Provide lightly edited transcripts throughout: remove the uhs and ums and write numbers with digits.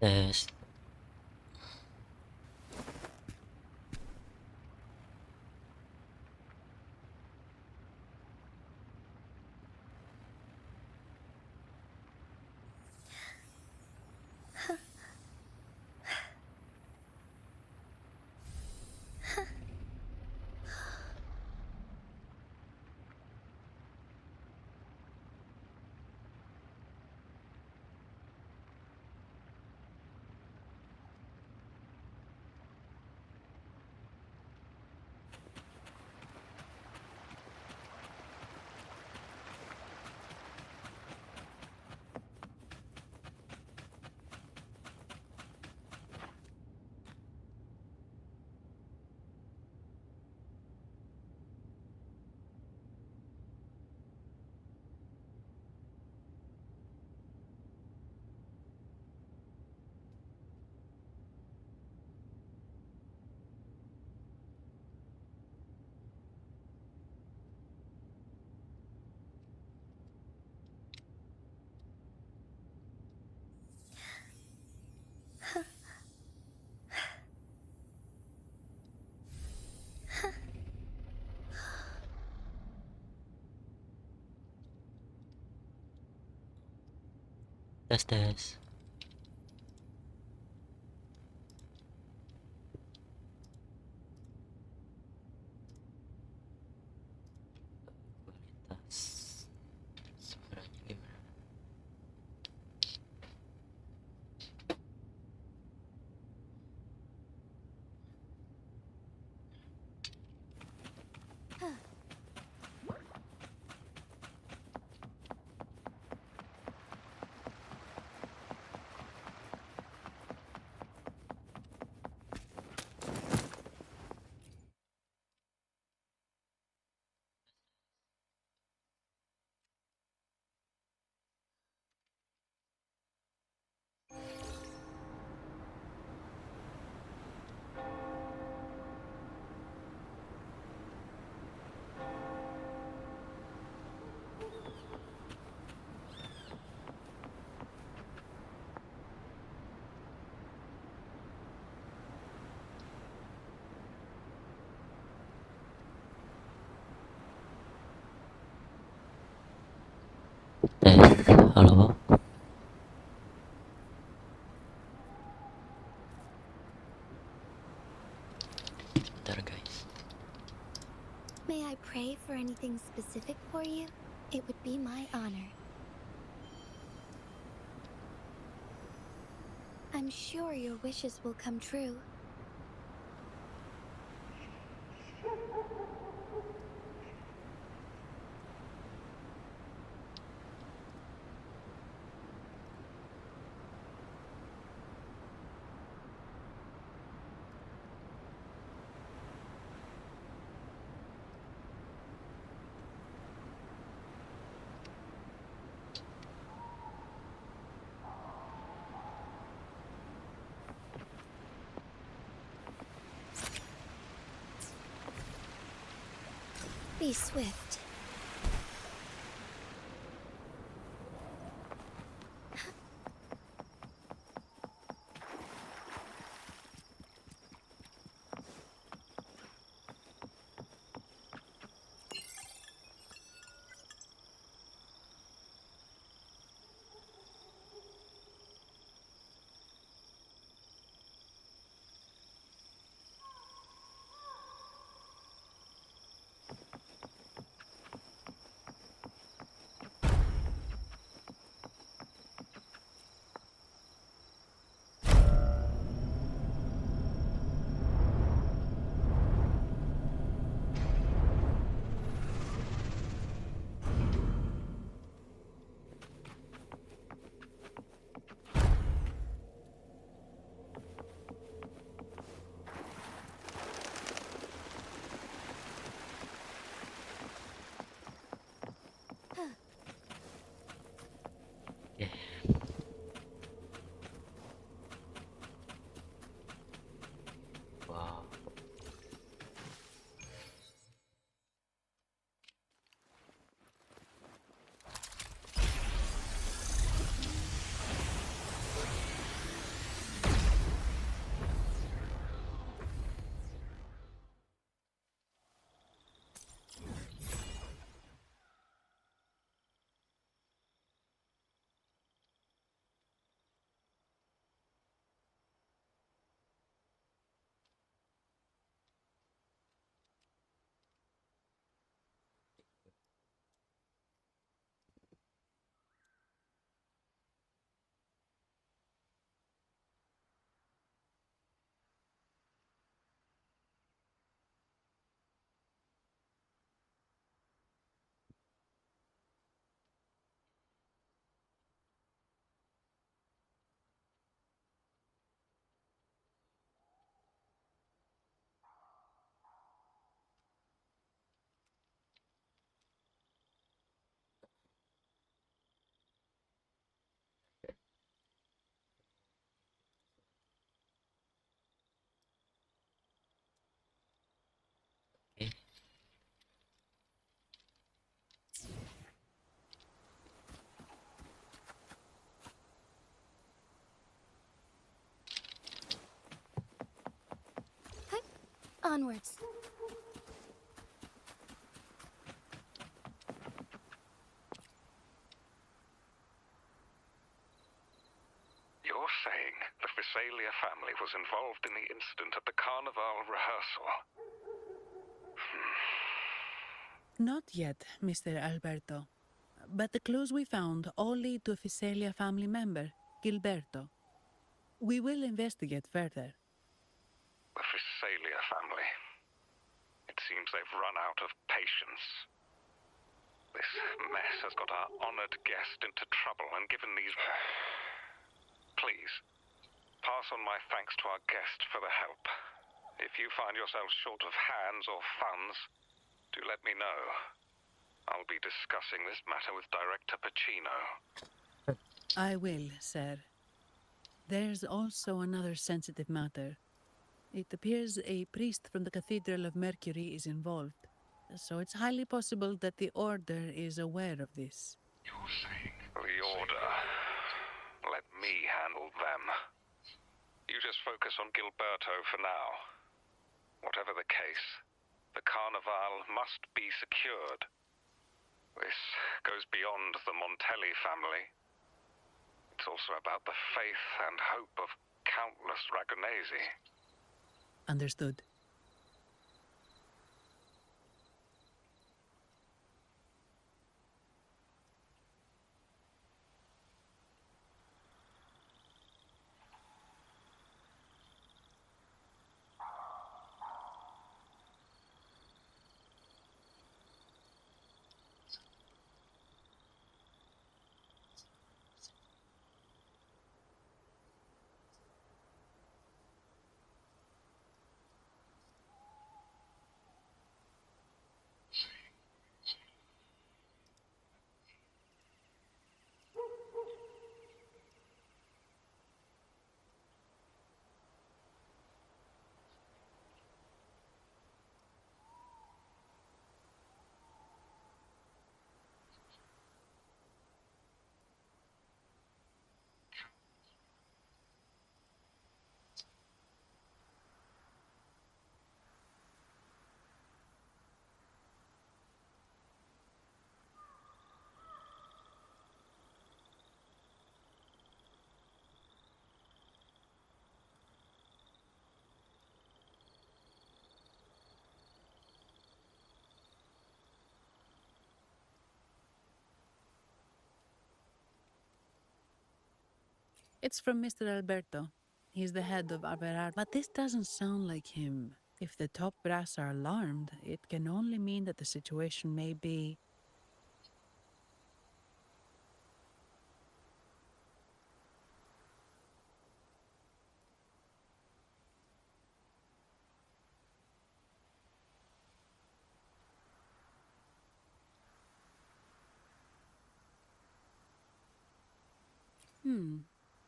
Tes. Tes tes. Kualitas suaranya gimana? Tes. Halo. Bentar guys. May I pray for anything specific for you? It would be my honor. I'm sure your wishes will come true. Be swift. Onwards. You're saying the Visalia family was involved in the incident at the Carnival rehearsal? Not yet, Mr. Alberto. But the clues we found all lead to a Visalia family member, Gilberto. We will investigate further. The Visalia family. It seems they've run out of patience. This mess has got our honored guest into trouble and given these... Please, pass on my thanks to our guest for the help. If you find yourself short of hands or funds, do let me know. I'll be discussing this matter with Director Pacino. I will, sir. There's also another sensitive matter. It appears a priest from the Cathedral of Mercury is involved, so it's highly possible that the Order is aware of this. You're saying... The Order. Let me handle them. You just focus on Gilberto for now. Whatever the case, the Carnival must be secured. This goes beyond the Montelli family. It's also about the faith and hope of countless Ragonesi. Understood. It's from Mr. Alberto. He's the head of Averard, but this doesn't sound like him. If the top brass are alarmed, it can only mean that the situation may be...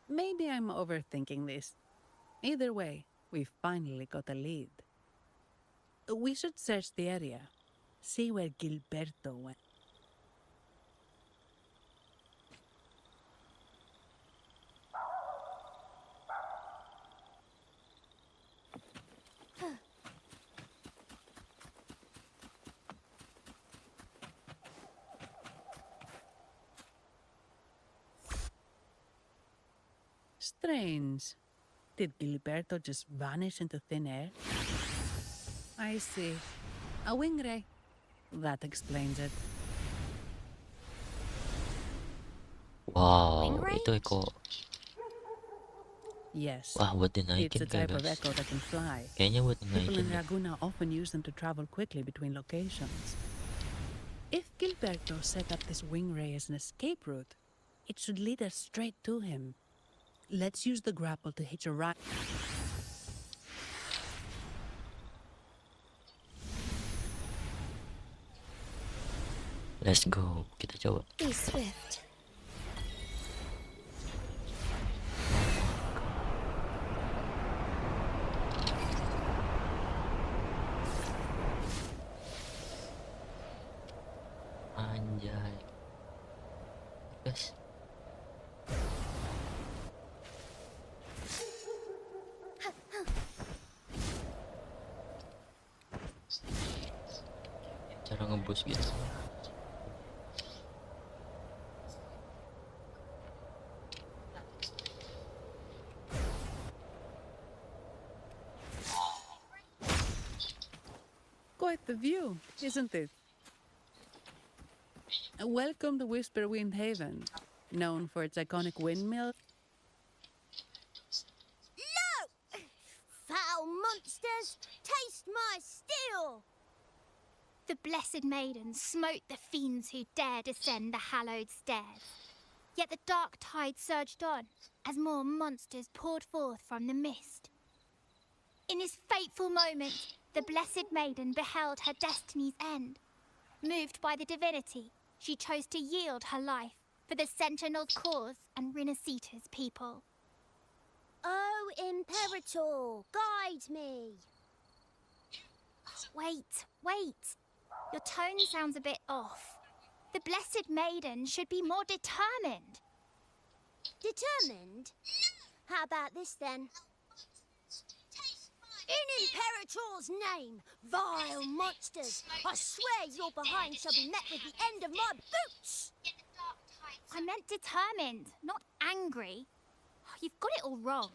Maybe I'm overthinking this. Either way, we've finally got a lead. We should search the area. See where Gilberto went. Strange. Did Gilberto just vanish into thin air? I see. A wing ray. That explains it. Wow, Wing ito ko. Yes. Wow, buti It's naikin a ka, type of guys. echo that can fly. Kayaknya buti People in naikin ka. Laguna often use them to travel quickly between locations. If Gilberto set up this wing ray as an escape route, it should lead us straight to him. Let's use the grapple to hitch a ride. Let's go. Kita coba. Be swift. Anjay. Guys. cara ngebus gitu. Quite the view, isn't it? Welcome to Whisperwind Haven, known for its iconic windmill. Foul monsters, taste my steel! The Blessed Maiden smote the fiends who dared ascend the hallowed stairs. Yet the dark tide surged on as more monsters poured forth from the mist. In this fateful moment, the Blessed Maiden beheld her destiny's end. Moved by the divinity, she chose to yield her life for the Sentinel's cause and Rinasita's people. Oh, Imperator, guide me. Wait. Your tone sounds a bit off. The Blessed Maiden should be more determined. Determined? How about this then? In Imperator's name, vile monsters, I swear your behind shall be met with the end of my boots! I meant determined, not angry. You've got it all wrong.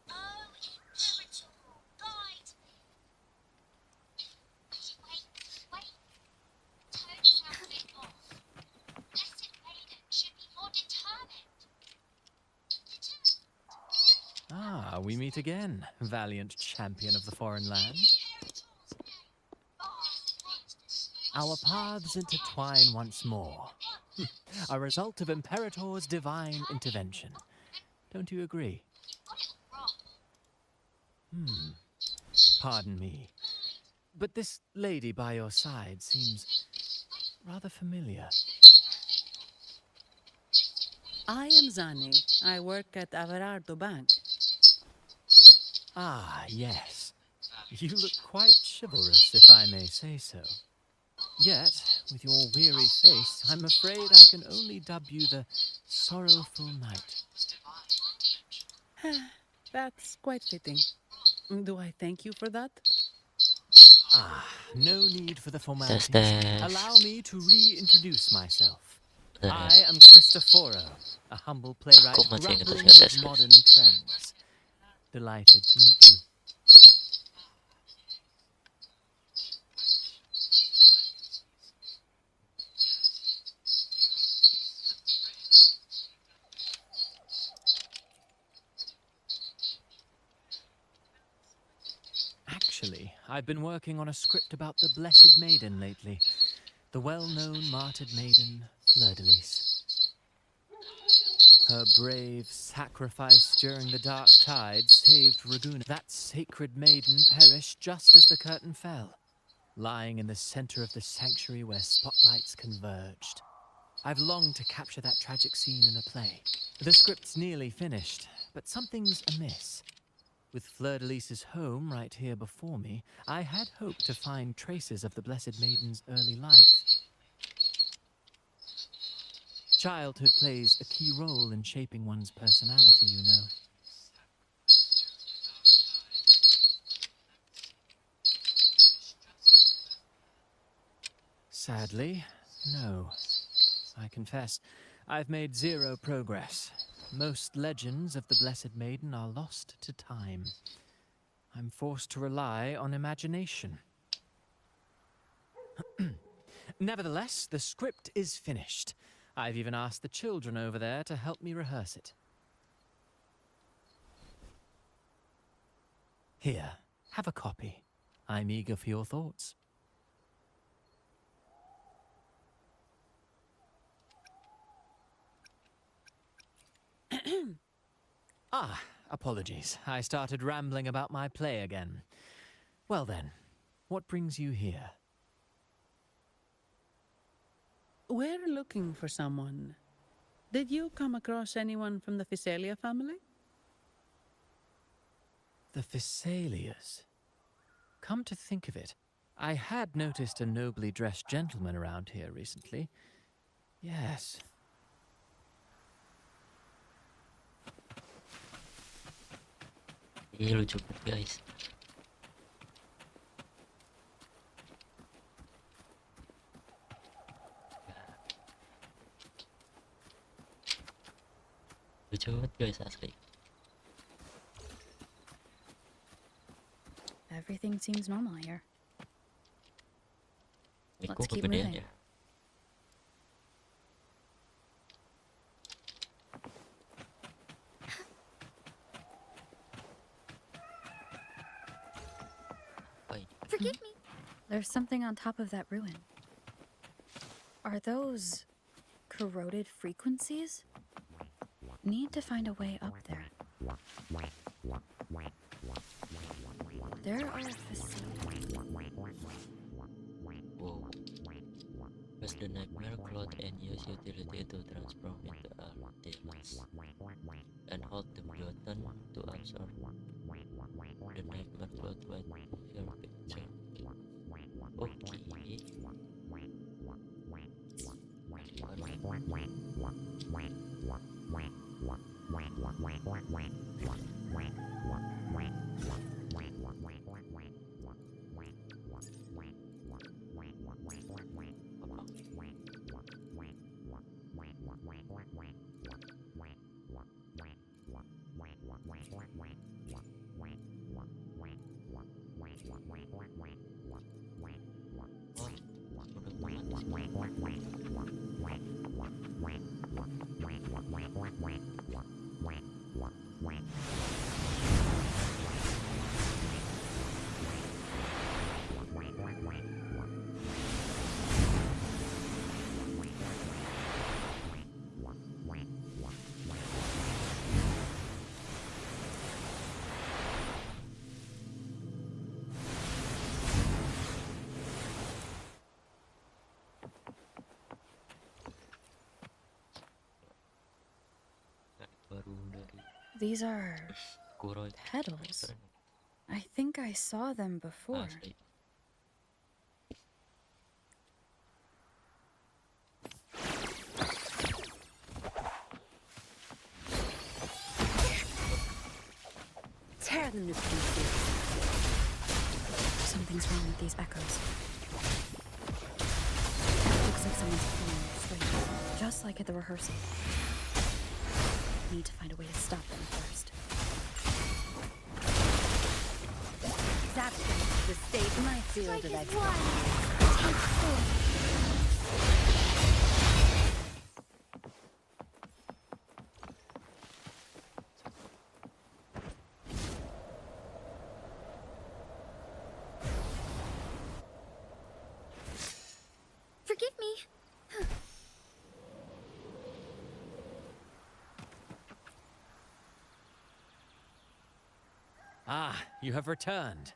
Oh, Imperator, guide me. Wait. Tone sounds a bit off. Blessed Maiden should be more determined. Ah, we meet again, valiant champion of the foreign land. Our paths intertwine once more. A result of Imperator's divine intervention. Don't you agree? Pardon me, but this lady by your side seems rather familiar. I am Zani. I work at Averardo Bank. Ah, yes. You look quite chivalrous, if I may say so. Yet, with your weary face, I'm afraid I can only dub you the Sorrowful Knight. That's quite fitting. Do I thank you for that? Ah, no need for the formalities. Tes. Allow me to reintroduce myself. Bentar I ya. am Cristoforo, a humble playwright Kok masih ingat grappling saya tes, with guys? modern trends. Delighted to meet you. Actually, I've been working on a script about the Blessed Maiden lately. The well-known martyred maiden, Fleur-de-Lis. Her brave sacrifice during the Dark Tide saved Raguna. That sacred maiden perished just as the curtain fell, lying in the center of the sanctuary where spotlights converged. I've longed to capture that tragic scene in a play. The script's nearly finished, but something's amiss. With Fleur-de-Lis's home right here before me, I had hoped to find traces of the Blessed Maiden's early life. Childhood plays a key role in shaping one's personality, you know. Sadly, no. I confess, I've made zero progress. Most legends of the Blessed Maiden are lost to time. I'm forced to rely on imagination. Nevertheless, the script is finished. I've even asked the children over there to help me rehearse it. Here, have a copy. I'm eager for your thoughts. Ah, apologies. I started rambling about my play again. Well then, what brings you here? We're looking for someone. Did you come across anyone from the Physalia family? The Physalias. Come to think of it, I had noticed a nobly dressed gentleman around here recently. Yes. Ini lucu banget, guys. lucu banget guys asli. Everything seems normal here. Miku Let's keep kegedean moving. ya. Apa ini? Forgive me. There's something on top of that ruin. Are those corroded frequencies? Need to find a way up there. There are facilities. Wow. Press the nightmare cloth and use utility to transform into a demons. And hold the button to absorb the nightmare cloth with your picture. Okay. Baru dari These are Kuro itu petals. keren. I think I saw them before. Asli. Tear them to pieces. Something's wrong with these echoes. Looks like someone's pulling their strings, just like at the rehearsal. Need to find a way to stop them first. That's the state my field Strike of is expertise. one. Take four. Forgive me. Ah, you have returned.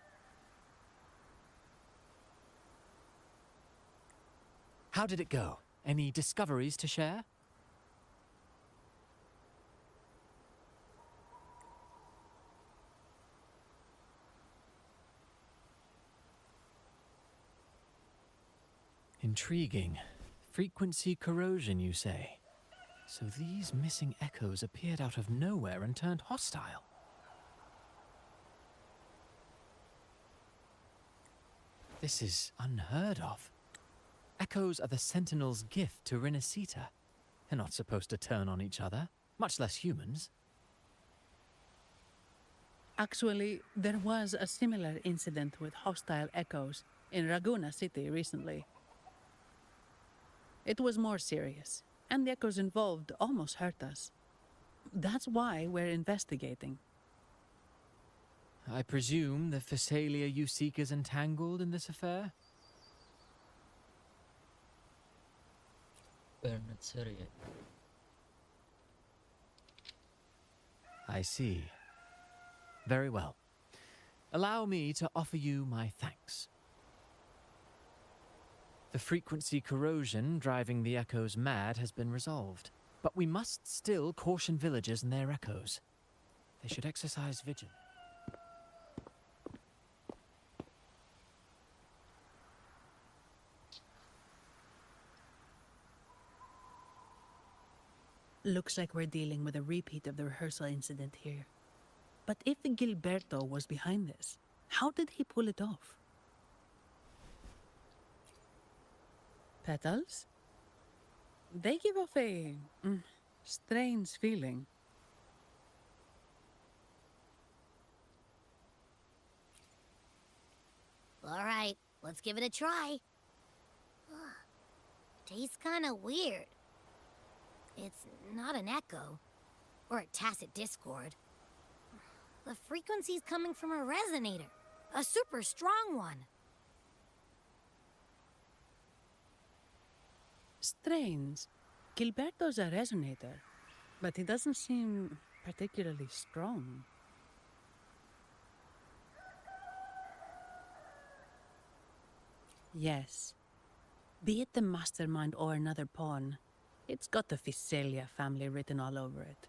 How did it go? Any discoveries to share? Intriguing. Frequency corrosion, you say? So these missing echoes appeared out of nowhere and turned hostile. This is unheard of. Echoes are the Sentinel's gift to Rinasita. They're not supposed to turn on each other, much less humans. Actually, there was a similar incident with hostile echoes in Raguna City recently. It was more serious, and the echoes involved almost hurt us. That's why we're investigating. I presume the Phasalia you seek is entangled in this affair? We're not sure yet. I see. Very well. Allow me to offer you my thanks. The frequency corrosion driving the echoes mad has been resolved, but we must still caution villagers and their echoes. They should exercise vigilance. Looks like we're dealing with a repeat of the rehearsal incident here. But if Gilberto was behind this, how did he pull it off? Petals? They give off a strange feeling. Let's give it a try. Tastes kind of weird. It's not an echo, or a tacit discord. The frequency's coming from a resonator, a super strong one. Strange. Gilberto's a resonator, but he doesn't seem particularly strong. Yes. Be it the mastermind or another pawn, it's got the Visalia family written all over it.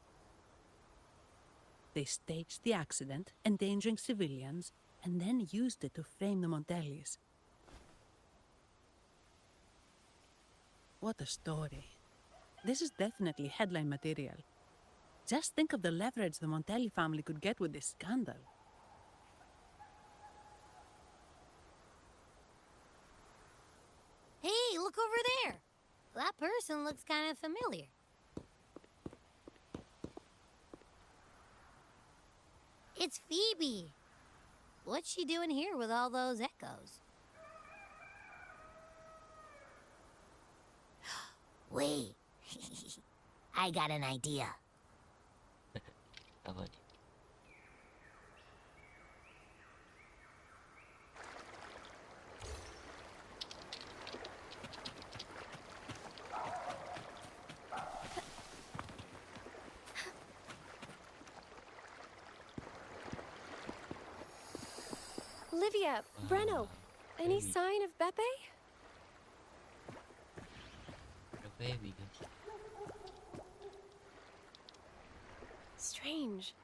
They staged the accident, endangering civilians, and then used it to frame the Montellis. What a story. This is definitely headline material. Just think of the leverage the Montelli family could get with this scandal. Hey, look over there. That person looks kind of familiar. It's Phoebe. What's she doing here with all those echoes? Wait. I got an idea. Apa nih? Olivia, Breno, any baby. sign of Beppe? The baby, guys. Strange.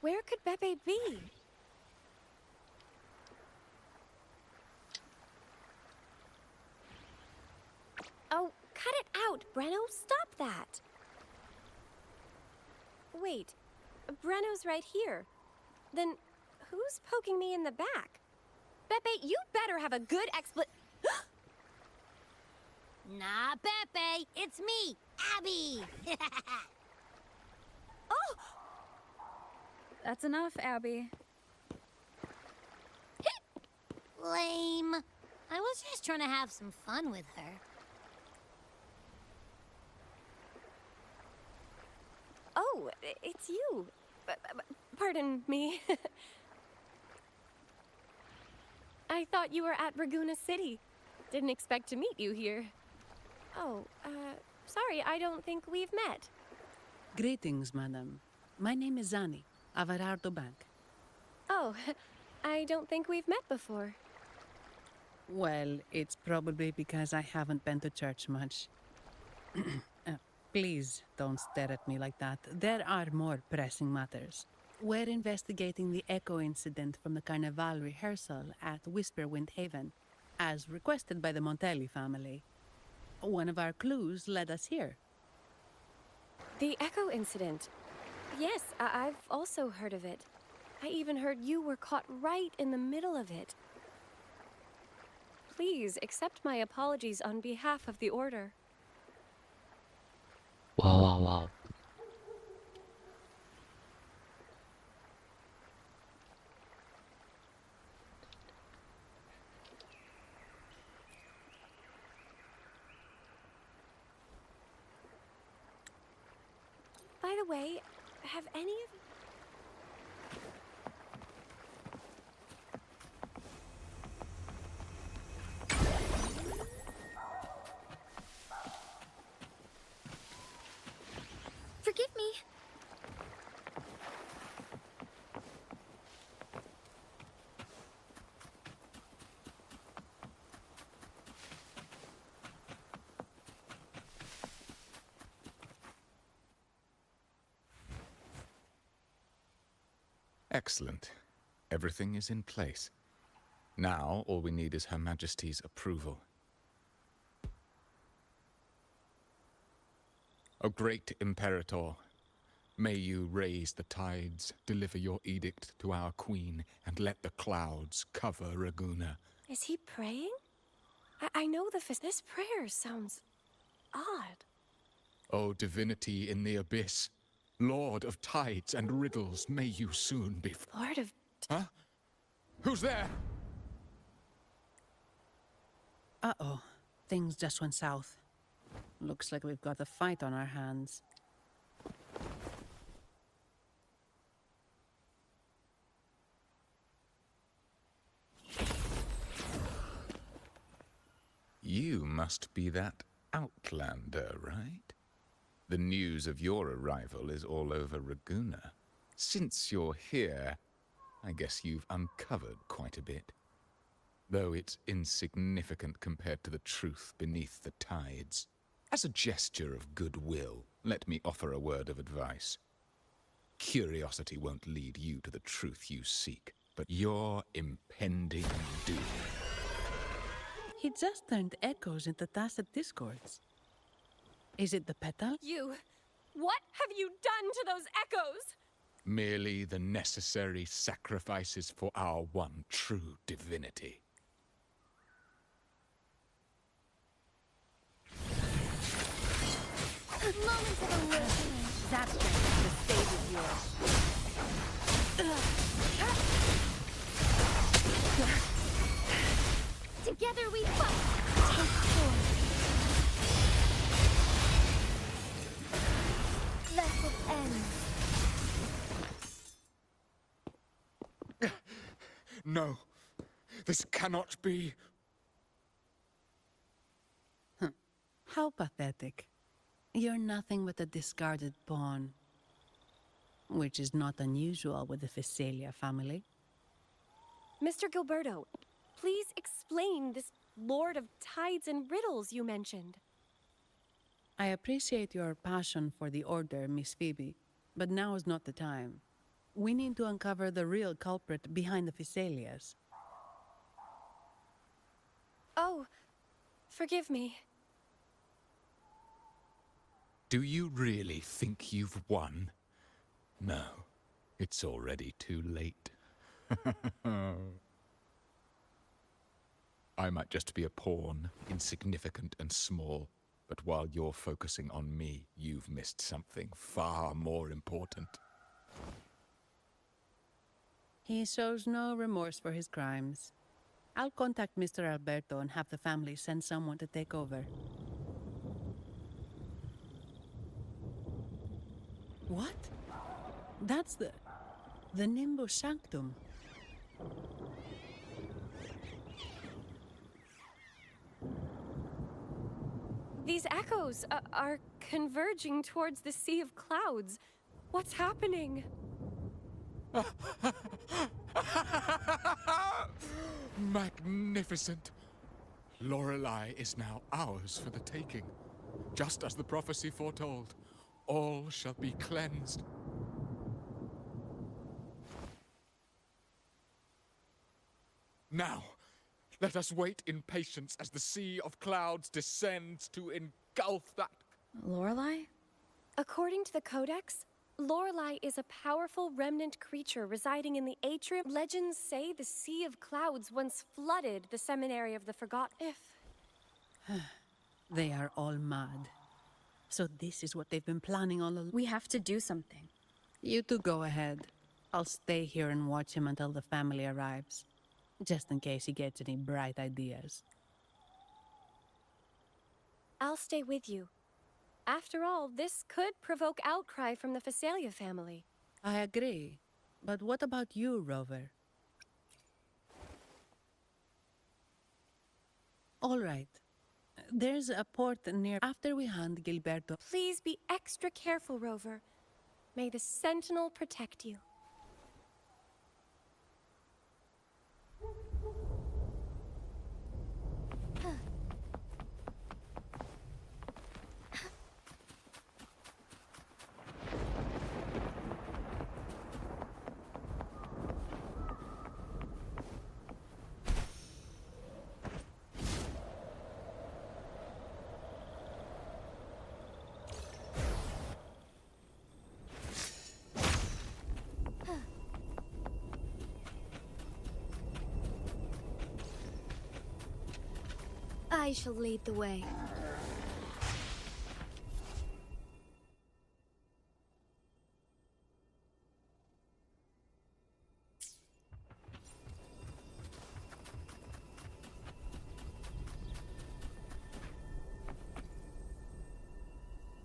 Where could Beppe be? Oh, cut it out, Breno. Stop that. Wait, Breno's right here. Then who's poking me in the back? Beppe, you better have a good Nah, Pepe, it's me, Abby. Oh! That's enough, Abby. Lame. I was just trying to have some fun with her. Oh, it's you. Pardon me. I thought you were at Raguna City. Didn't expect to meet you here. Oh, sorry, I don't think we've met. Greetings, madam. My name is Zani, Avarardo Bank. Oh, I don't think we've met before. Well, it's probably because I haven't been to church much. Please don't stare at me like that. There are more pressing matters. We're investigating the echo incident from the Carnival rehearsal at Whisperwind Haven, as requested by the Montelli family. One of our clues led us here. The Echo incident. Yes, I've also heard of it. I even heard you were caught right in the middle of it. Please accept my apologies on behalf of the Order. Wow, wow, wow. By the way, have any of you... Forgive me. Excellent. Everything is in place. Now, all we need is Her Majesty's approval. O great Imperator, may you raise the tides, deliver your edict to our queen, and let the clouds cover Raguna. Is he praying? I know this prayer sounds odd. O divinity in the abyss, Lord of tides and riddles, may you soon be... Lord of... Huh? Who's there? Uh-oh. Things just went south. Looks like we've got a fight on our hands. You must be that outlander, right? The news of your arrival is all over Raguna. Since you're here, I guess you've uncovered quite a bit. Though it's insignificant compared to the truth beneath the tides. As a gesture of goodwill, let me offer a word of advice. Curiosity won't lead you to the truth you seek, but your impending doom. He just turned echoes into tacit discords. Is it the petal? You. What have you done to those echoes? Merely the necessary sacrifices for our one true divinity. Moments of awakening. That's just the stage is yours. Together we fight. Take form. Let it end. No, this cannot be. How pathetic. You're nothing but a discarded pawn. Which is not unusual with the Phasalia family. Mr. Gilberto, please explain this Lord of Tides and Riddles you mentioned. I appreciate your passion for the Order, Miss Phoebe, but now is not the time. We need to uncover the real culprit behind the Phasalias. Oh, forgive me. Do you really think you've won? No, it's already too late. I might just be a pawn, insignificant and small, but while you're focusing on me, you've missed something far more important. He shows no remorse for his crimes. I'll contact Mr. Alberto and have the family send someone to take over. What? That's the Nimbus Sanctum. These echoes are converging towards the Sea of Clouds. What's happening? Magnificent! Lorelei is now ours for the taking. Just as the prophecy foretold, all shall be cleansed. Now, let us wait in patience as the Sea of Clouds descends to engulf that... Lorelei? According to the Codex, Lorelei is a powerful remnant creature residing in the atrium. Legends say the Sea of Clouds once flooded the Seminary of the Forgotten. They are all mad. So this is what they've been planning all along. We have to do something. You two go ahead. I'll stay here and watch him until the family arrives. Just in case he gets any bright ideas. I'll stay with you. After all, this could provoke outcry from the Phasalia family. I agree. But what about you, Rover? All right. There's a port near after we hunt Gilberto. Please be extra careful, Rover. May the Sentinel protect you. I shall lead the way.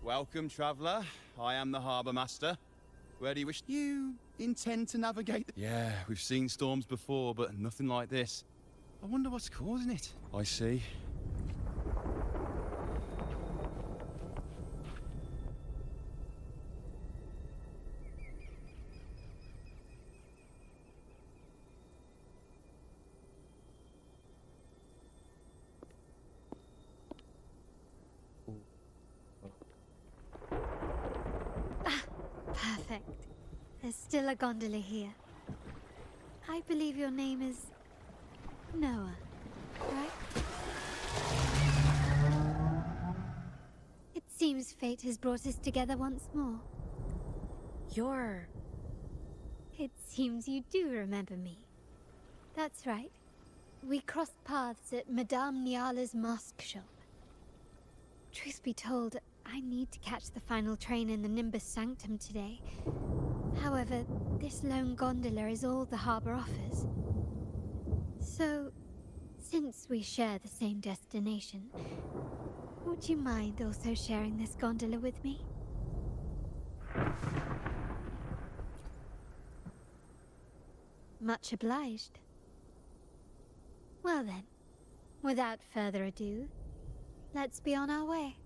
Welcome, traveller. I am the harbour master. Where do you wish you intend to navigate? Yeah, we've seen storms before, but nothing like this. I wonder what's causing it. I see. Perfect. There's still a gondola here. I believe your name is Noah, right? It seems fate has brought us together once more. You're... It seems you do remember me. That's right. We crossed paths at Madame Niala's mask shop. Truth be told, I need to catch the final train in the Nimbus Sanctum today. However, this lone gondola is all the harbour offers. So, since we share the same destination, would you mind also sharing this gondola with me? Much obliged. Well then, without further ado, let's be on our way.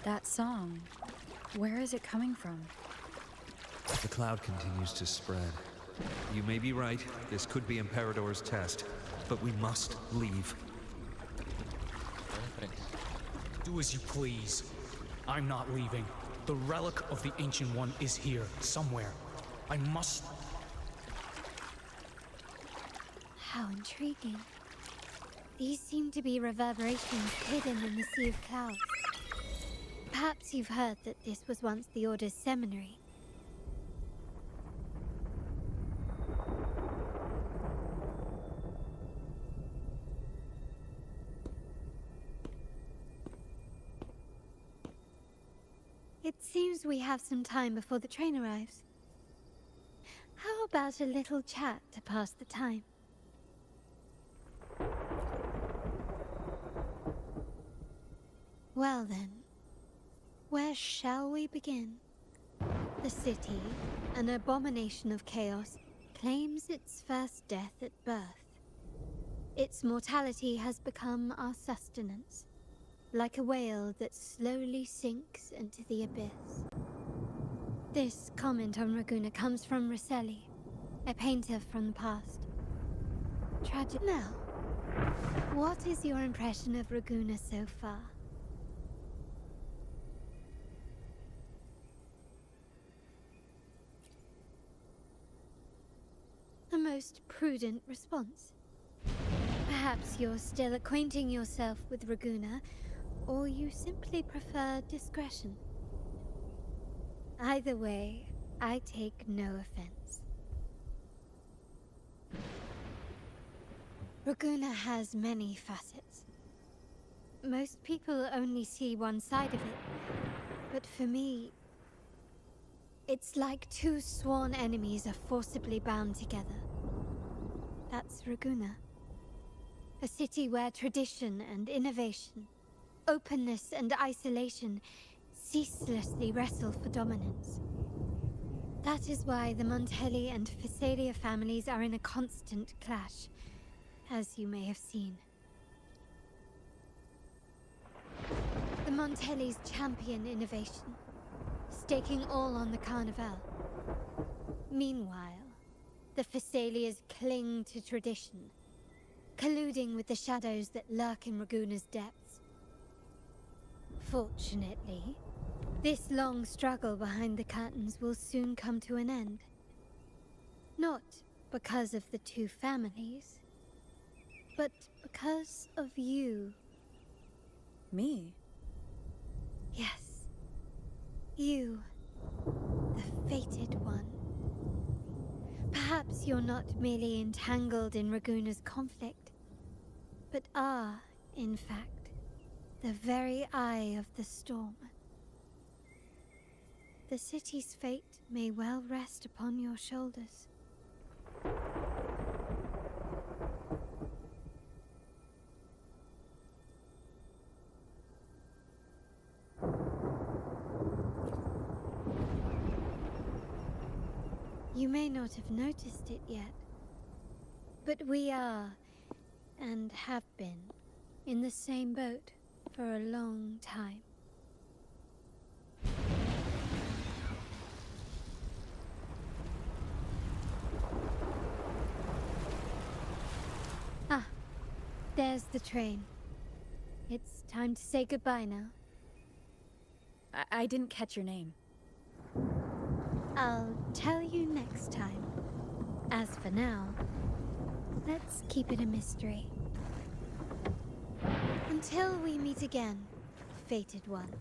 That song, where is it coming from? The cloud continues to spread. You may be right, this could be Imperador's test, but we must leave. Do as you please. I'm not leaving. The relic of the Ancient One is here, somewhere. I must... How intriguing. These seem to be reverberations hidden in the sea of clouds. Perhaps you've heard that this was once the Order's seminary. It seems we have some time before the train arrives. How about a little chat to pass the time? Well then, where shall we begin? The city, an abomination of chaos, claims its first death at birth. Its mortality has become our sustenance, like a whale that slowly sinks into the abyss. This comment on Raguuna comes from Rosselli, a painter from the past. Tragic. Now, what is your impression of Raguuna so far? A most prudent response. Perhaps you're still acquainting yourself with Raguuna, or you simply prefer discretion. Either way, I take no offense. Raguuna has many facets. Most people only see one side of it, but for me, it's like two sworn enemies are forcibly bound together. That's Raguuna. A city where tradition and innovation, openness and isolation ceaselessly wrestle for dominance. That is why the Montelli and Phasalia families are in a constant clash, as you may have seen. The Montellis champion innovation, staking all on the Carnival. Meanwhile, the Phasalias cling to tradition, colluding with the shadows that lurk in Raguuna's depths. Fortunately, this long struggle behind the curtains will soon come to an end. Not because of the two families, but because of you. Me? Yes. You. The fated one. Perhaps you're not merely entangled in Raguuna's conflict, but are, in fact, the very eye of the storm. The city's fate may well rest upon your shoulders. You may not have noticed it yet, but we are, and have been, in the same boat for a long time. Ah, there's the train. It's time to say goodbye now. I didn't catch your name. I'll tell you next time. As for now, let's keep it a mystery. Until we meet again, fated one.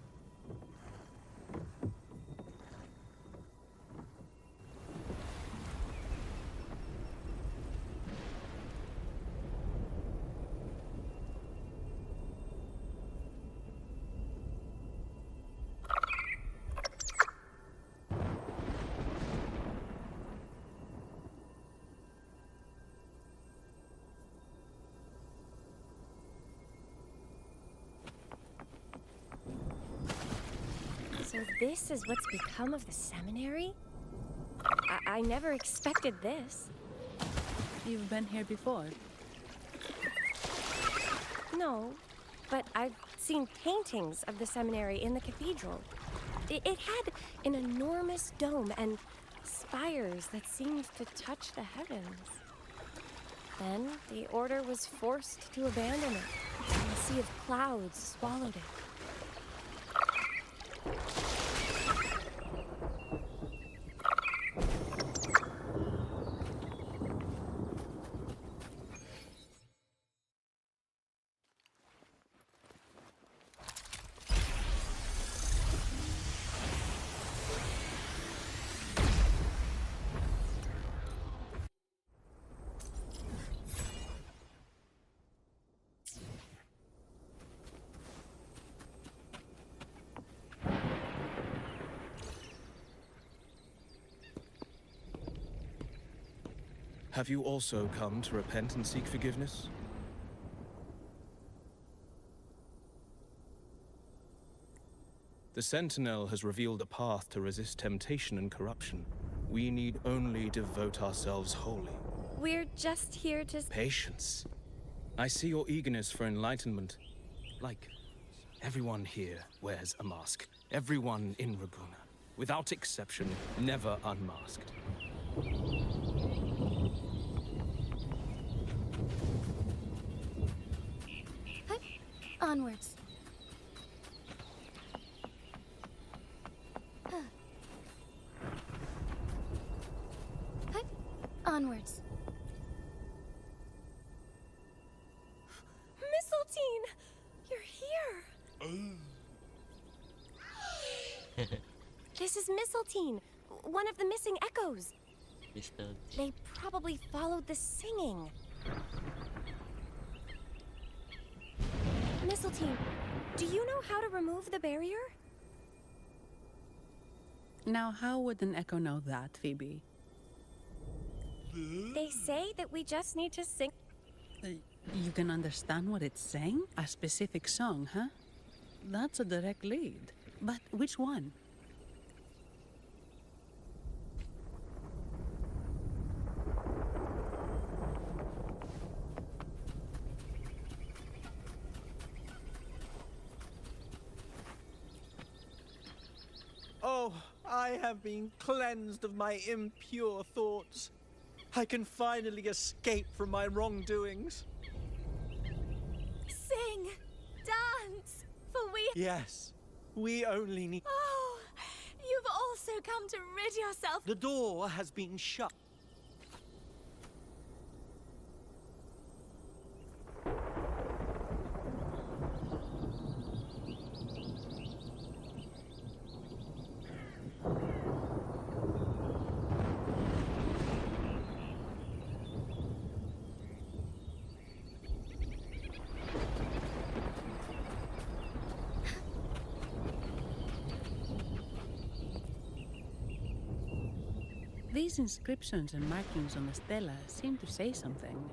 So this is what's become of the seminary? I never expected this. You've been here before. No, but I've seen paintings of the seminary in the cathedral. It had an enormous dome and spires that seemed to touch the heavens. Then the order was forced to abandon it, and a sea of clouds swallowed it. Have you also come to repent and seek forgiveness? The Sentinel has revealed a path to resist temptation and corruption. We need only devote ourselves wholly. We're just here to... Patience. I see your eagerness for enlightenment. Like, everyone here wears a mask. Everyone in Raguna, without exception, never unmasked. Onwards. Onwards. Mistletoe! You're here! This is Mistletoe, one of the missing echoes. They probably followed the singing. Mistletoe, do you know how to remove the barrier? Now, how would an echo know that, Phoebe? They say that we just need to sing. You can understand what it's saying? A specific song, huh? That's a direct lead. But which one? Oh, I have been cleansed of my impure thoughts. I can finally escape from my wrongdoings. Sing! Dance! For we... Yes, we only need... Oh! You've also come to rid yourself... The door has been shut. These inscriptions and markings on the stela seem to say something.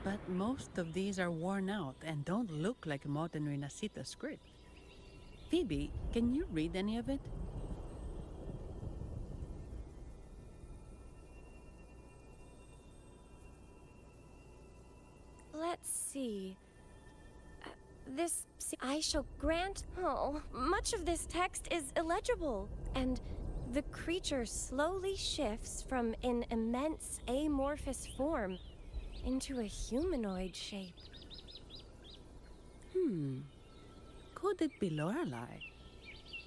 But most of these are worn out and don't look like modern Renacita script. Phoebe, can you read any of it? Let's see. I shall grant. Oh, much of this text is illegible, and the creature slowly shifts from an immense amorphous form into a humanoid shape. Could it be Lorelei?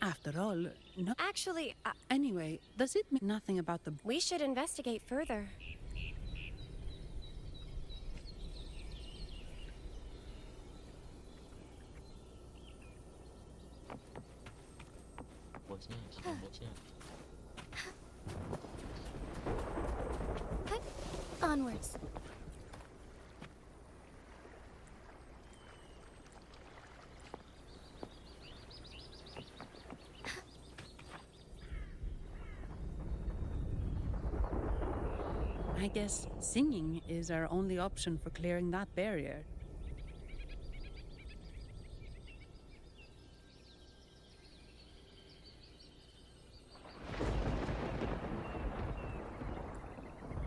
After all, no. Actually, Anyway, does it mean nothing about the... we should investigate further. Bosnya, bosnya. Onwards. I guess singing is our only option for clearing that barrier.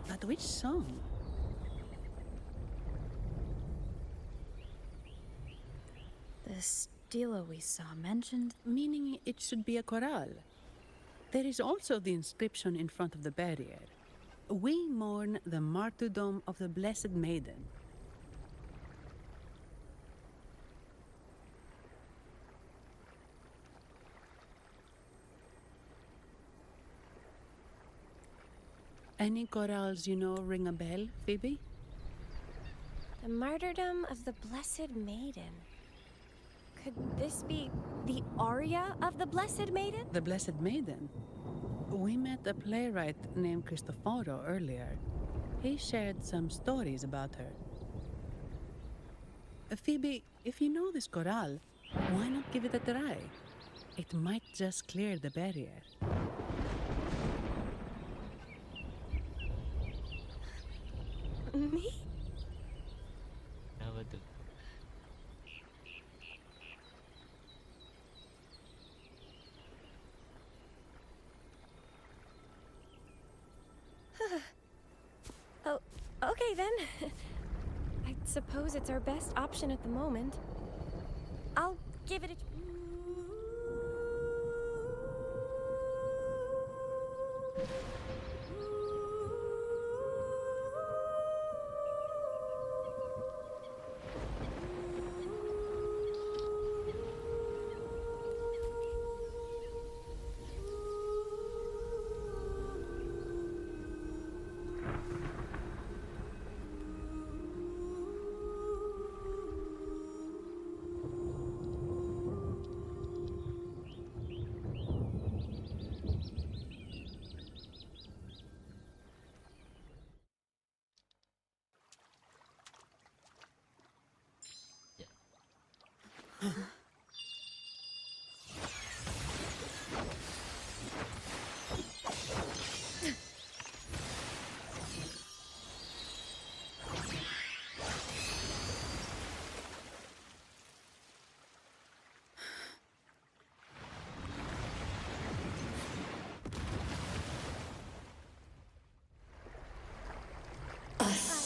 But which song? The stela we saw mentioned. Meaning it should be a chorale. There is also the inscription in front of the barrier. We mourn the martyrdom of the Blessed Maiden. Any chorales you know ring a bell, Phoebe? The martyrdom of the Blessed Maiden. Could this be the aria of the Blessed Maiden? The Blessed Maiden? We met a playwright named Cristoforo earlier. He shared some stories about her. Phoebe, if you know this chorale, why not give it a try? It might just clear the barrier. Me? Kenapa tuh? Oh, okay then. I suppose it's our best option at the moment. I'll give it a...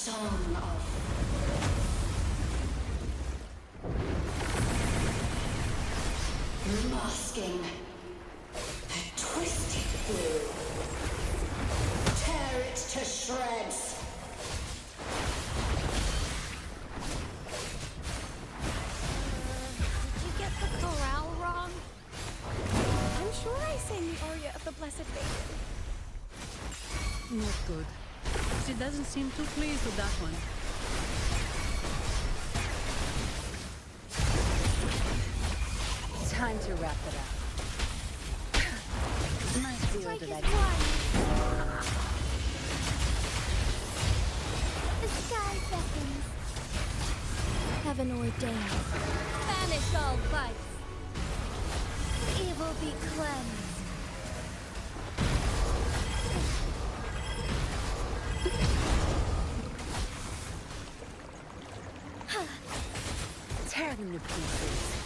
Song of masking the twisted blue. Tear it to shreds. Did you get the chorale wrong? I'm sure I sang the aria of the Blessed Maiden. Not good. She doesn't seem too pleased with that one. Time to wrap it up. Nice deal Strike to is that. one. The sky beckons. Heaven ordains. Banish all vice. Evil be cleansed. Tear them to pieces.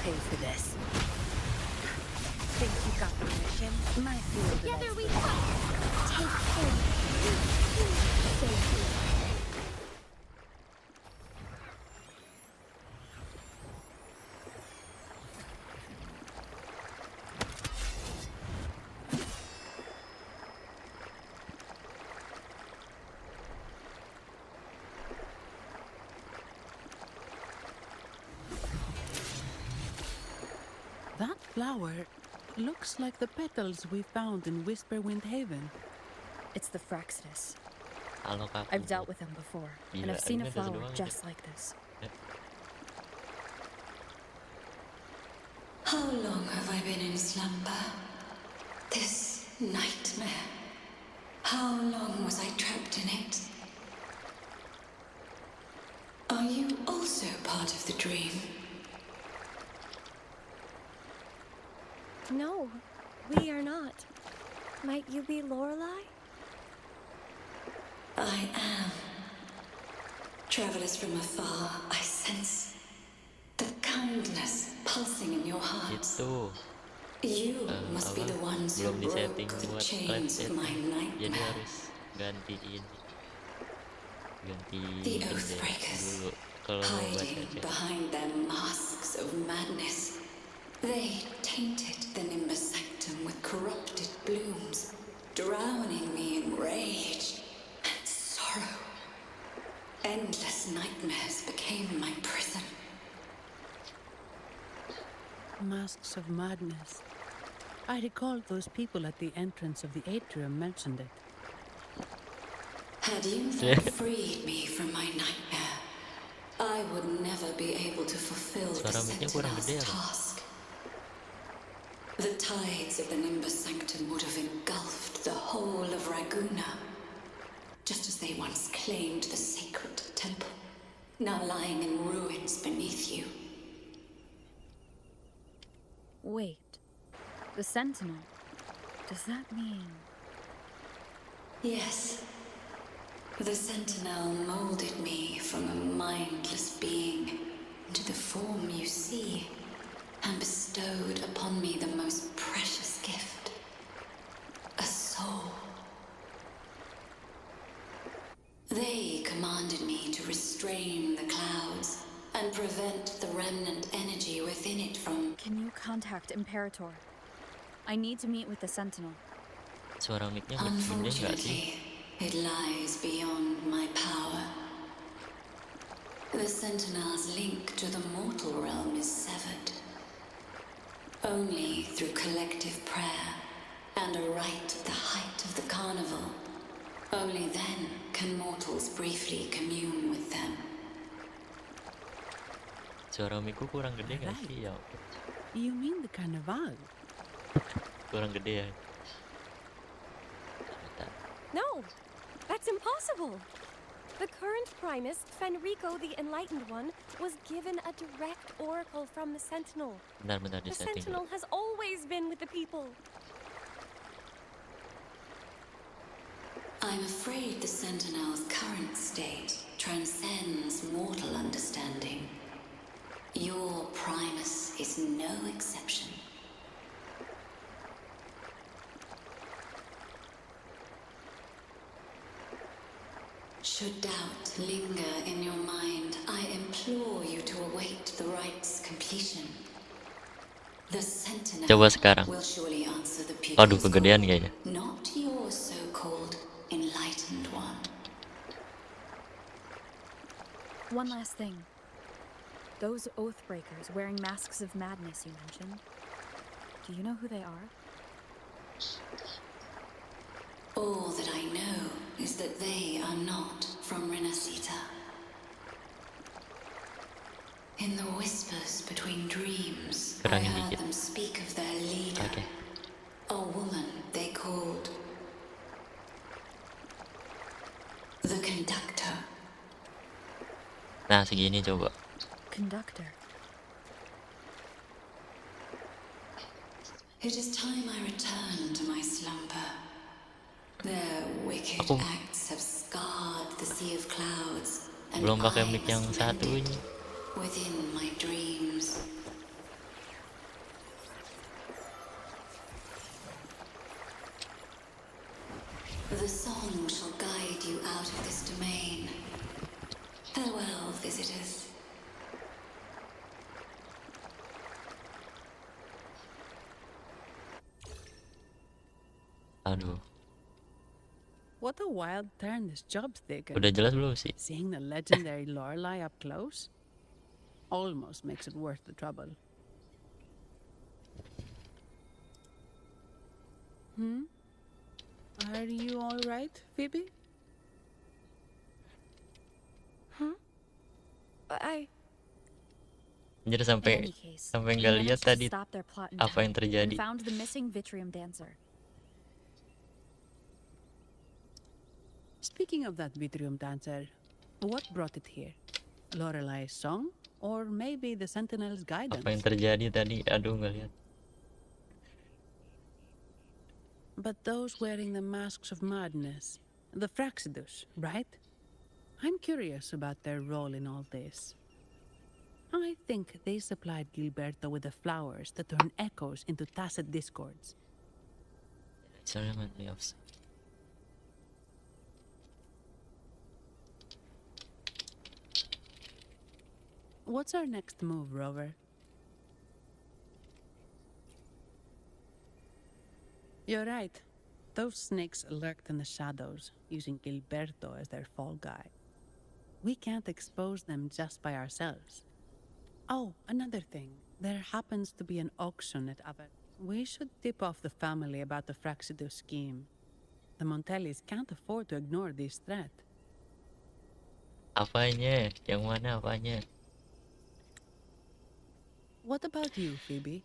Pay for this. Think you got permission? My field. Together we fight. Take care. Safety. That flower looks like the petals we found in Whisperwind Haven. It's the Fraxidus. Kalau kaku. I've dealt with them before, and Gila, I've seen a ini ada flower doang just like this. How long have I been in slumber? This nightmare. How long was I trapped in it? Are you also part of the dream? No, we are not. Might you be Lorelei? I am. Travelers from afar, I sense the kindness pulsing in your hearts. Itu You must be the ones who belum broke disetting the buat chains of my jadi nightmare. harus gantiin ganti The index Oathbreakers, dulu kalau mau baca hiding chat. behind their masks of madness. They tainted the Nimbus Sanctum with corrupted blooms, drowning me in rage and sorrow. Endless nightmares became my prison. Masks of madness. I recall those people at the entrance of the atrium mentioned it. Had you not freed me from my nightmare, I would never be able to fulfill the Suara mic-nya kurang Sentinel's gede apa? task. The tides of the Nimbus Sanctum would have engulfed the whole of Raguna, just as they once claimed the sacred temple, now lying in ruins beneath you. Wait. The Sentinel. Does that mean... Yes. The Sentinel molded me from a mindless being into the form you see, and bestowed upon me the most precious gift, a soul. They commanded me to restrain the clouds and prevent the remnant energy within it from... Can you contact Imperator? I need to meet with the Sentinel. Suara mic-nya gede nggak sih? Unfortunately, it lies beyond my power. The Sentinel's link to the mortal realm is severed. Only through collective prayer and a rite at the height of the carnival, only then can mortals briefly commune with them. Suara mic-ku kurang gede nggak sih ya? You mean the carnival? Kurang gede ya? No, that's impossible. The current Primus, Fenrico the Enlightened One, was given a direct oracle from the Sentinel. Benar-benar The disetting. Sentinel has always been with the people. I'm afraid the Sentinel's current state transcends mortal understanding. Your Primus is no exception. Should doubt linger in your mind, I implore you to await the rite's completion. The Sentinel Coba sekarang. will surely answer the Aduh, people's kegedean call, kayaknya. not your so-called enlightened one. One last thing. Those Oathbreakers wearing masks of madness you mentioned. Do you know who they are? All that I know is that they are not from Renacita. In the whispers between dreams, I Kurangin heard dikit. them speak of their leader, Oke. a woman they called the conductor. Nah, segini coba. Conductor. It is time I return to my slumber. Their wicked Aku acts have scarred the sea of clouds, and belum pakai I mic yang must satu mend ini. it within my dreams. The song shall guide you out of this domain. Farewell, visitors. Aduh, What a wild turn this job's taken. udah jelas belum sih? Seeing the legendary Lorelei up close almost makes it worth the trouble. Are you all right, Phoebe? Jadi In sampai any case, sampai we nggak lihat managed to tadi stop their plot in apa time yang terjadi. and found the missing Vitrium dancer. Speaking of that Vitrium dancer, what brought it here? Lorelei's song? Or maybe the Sentinel's guidance? Apa yang terjadi tadi? Aduh, nggak lihat. But those wearing the masks of madness, the Fraxidus, right? I'm curious about their role in all this. I think they supplied Gilberto with the flowers that turn echoes into tacit discords. It's element me of. What's our next move, Rover? You're right. Those snakes lurked in the shadows, using Gilberto as their fall guy. We can't expose them just by ourselves. Oh, another thing. There happens to be an auction at Aver. We should tip off the family about the Fraxidus scheme. The Montellis can't afford to ignore this threat. Apanya? Yang mana apanya? What about you, Phoebe?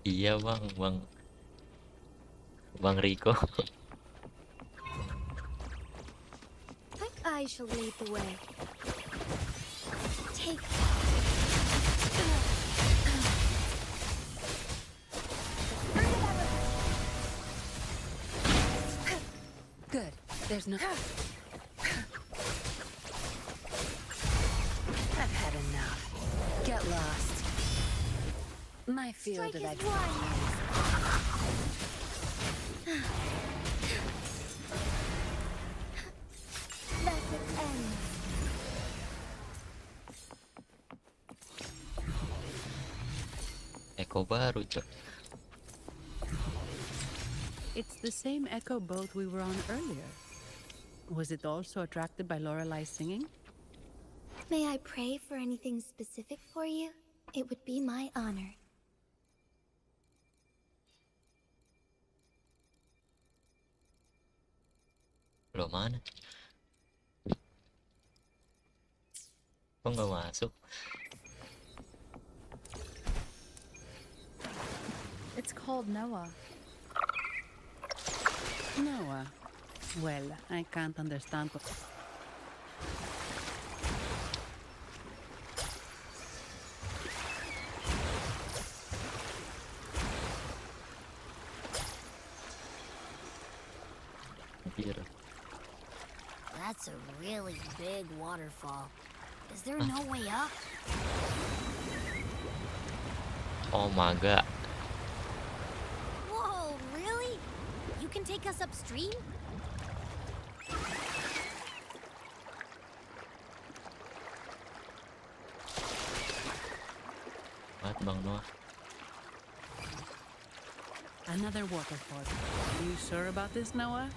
Iya bang Rico. I shall lead the way. Take Good. There's no... I've had enough. Get lost. My feel Strike that is I'd Let it end. Eko baru cok. It's the same echo boat we were on earlier. Was it also attracted by Lorelei's singing? May I pray for anything specific for you? It would be my honor. Loh mana? Kok nggak masuk? It's called Noah. Noah. Well, I can't understand what... Biru. That's a really big waterfall. Is there no way up? Oh my god. Whoa, really? You can take us upstream? What Bang Noah? Another waterfall. You sure about this, Noah?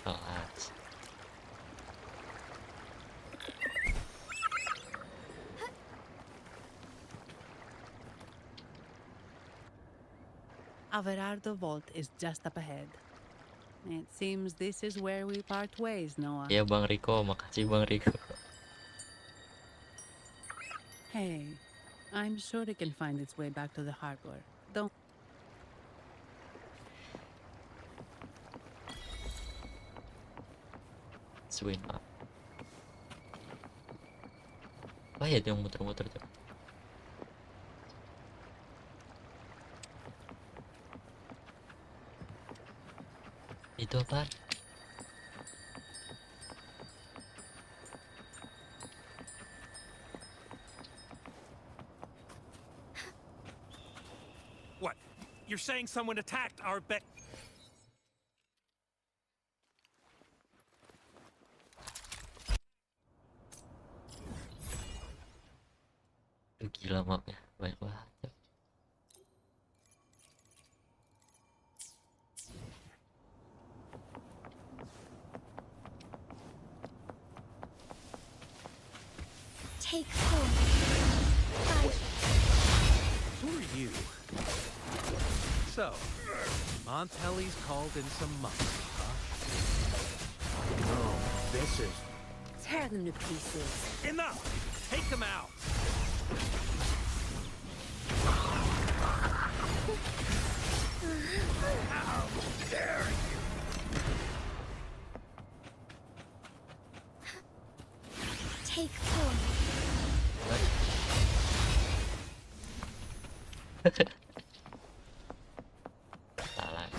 Oh, that's... Averardo Vault is just up ahead. It seems this is where we part ways, Noah. Ya Bang Riko, makasih Bang Riko. Hey, I'm sure it can find its way back to the harbor. Don't. Swim up. Apa ya itu yang muter-muter tuh? Itu apa? What? You're saying someone attacked our bet? Gila mapnya, banyak banget. Take 4. Who are you? So, Montelli's called in some money, huh? Oh, this is... Tear them to pieces. Enough! Take them out! How dare you! Take 4. Salah.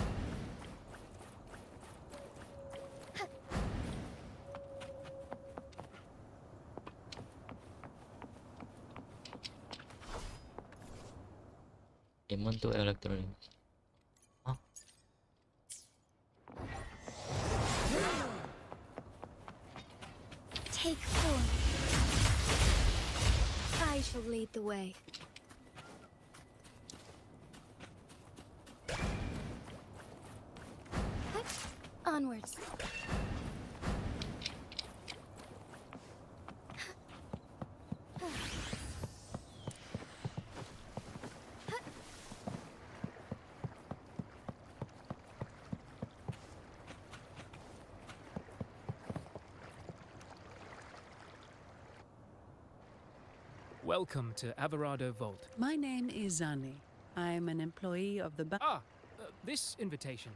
Emang tuh elektronik. Hah? Take 4. I shall lead the way. Onwards. Welcome to Averardo Vault. My name is Zani. I'm an employee of the This invitation.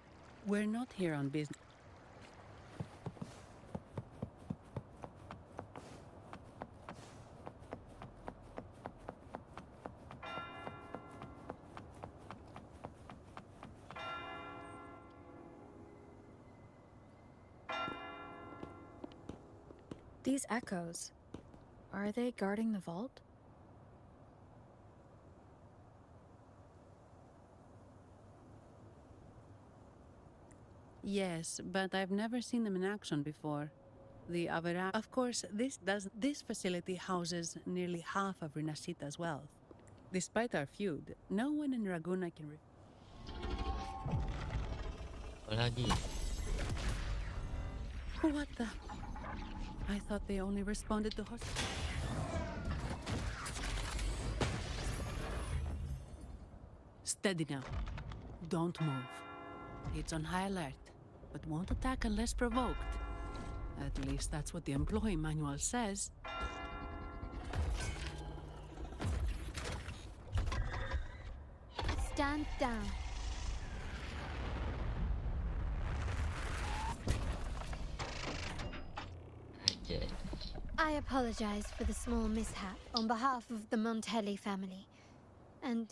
We're not here on business. These echoes, are they guarding the vault? Yes, but I've never seen them in action before. The Avera. Of course, this facility houses nearly half of Rinashita's wealth. Despite our feud, no one in Raguna can. Lagi. What the? I thought they only responded to hospital. Steady now. Don't move. It's on high alert, but won't attack unless provoked. At least that's what the employee manual says. Stand down. Anjay. I apologize for the small mishap on behalf of the Montelli family. And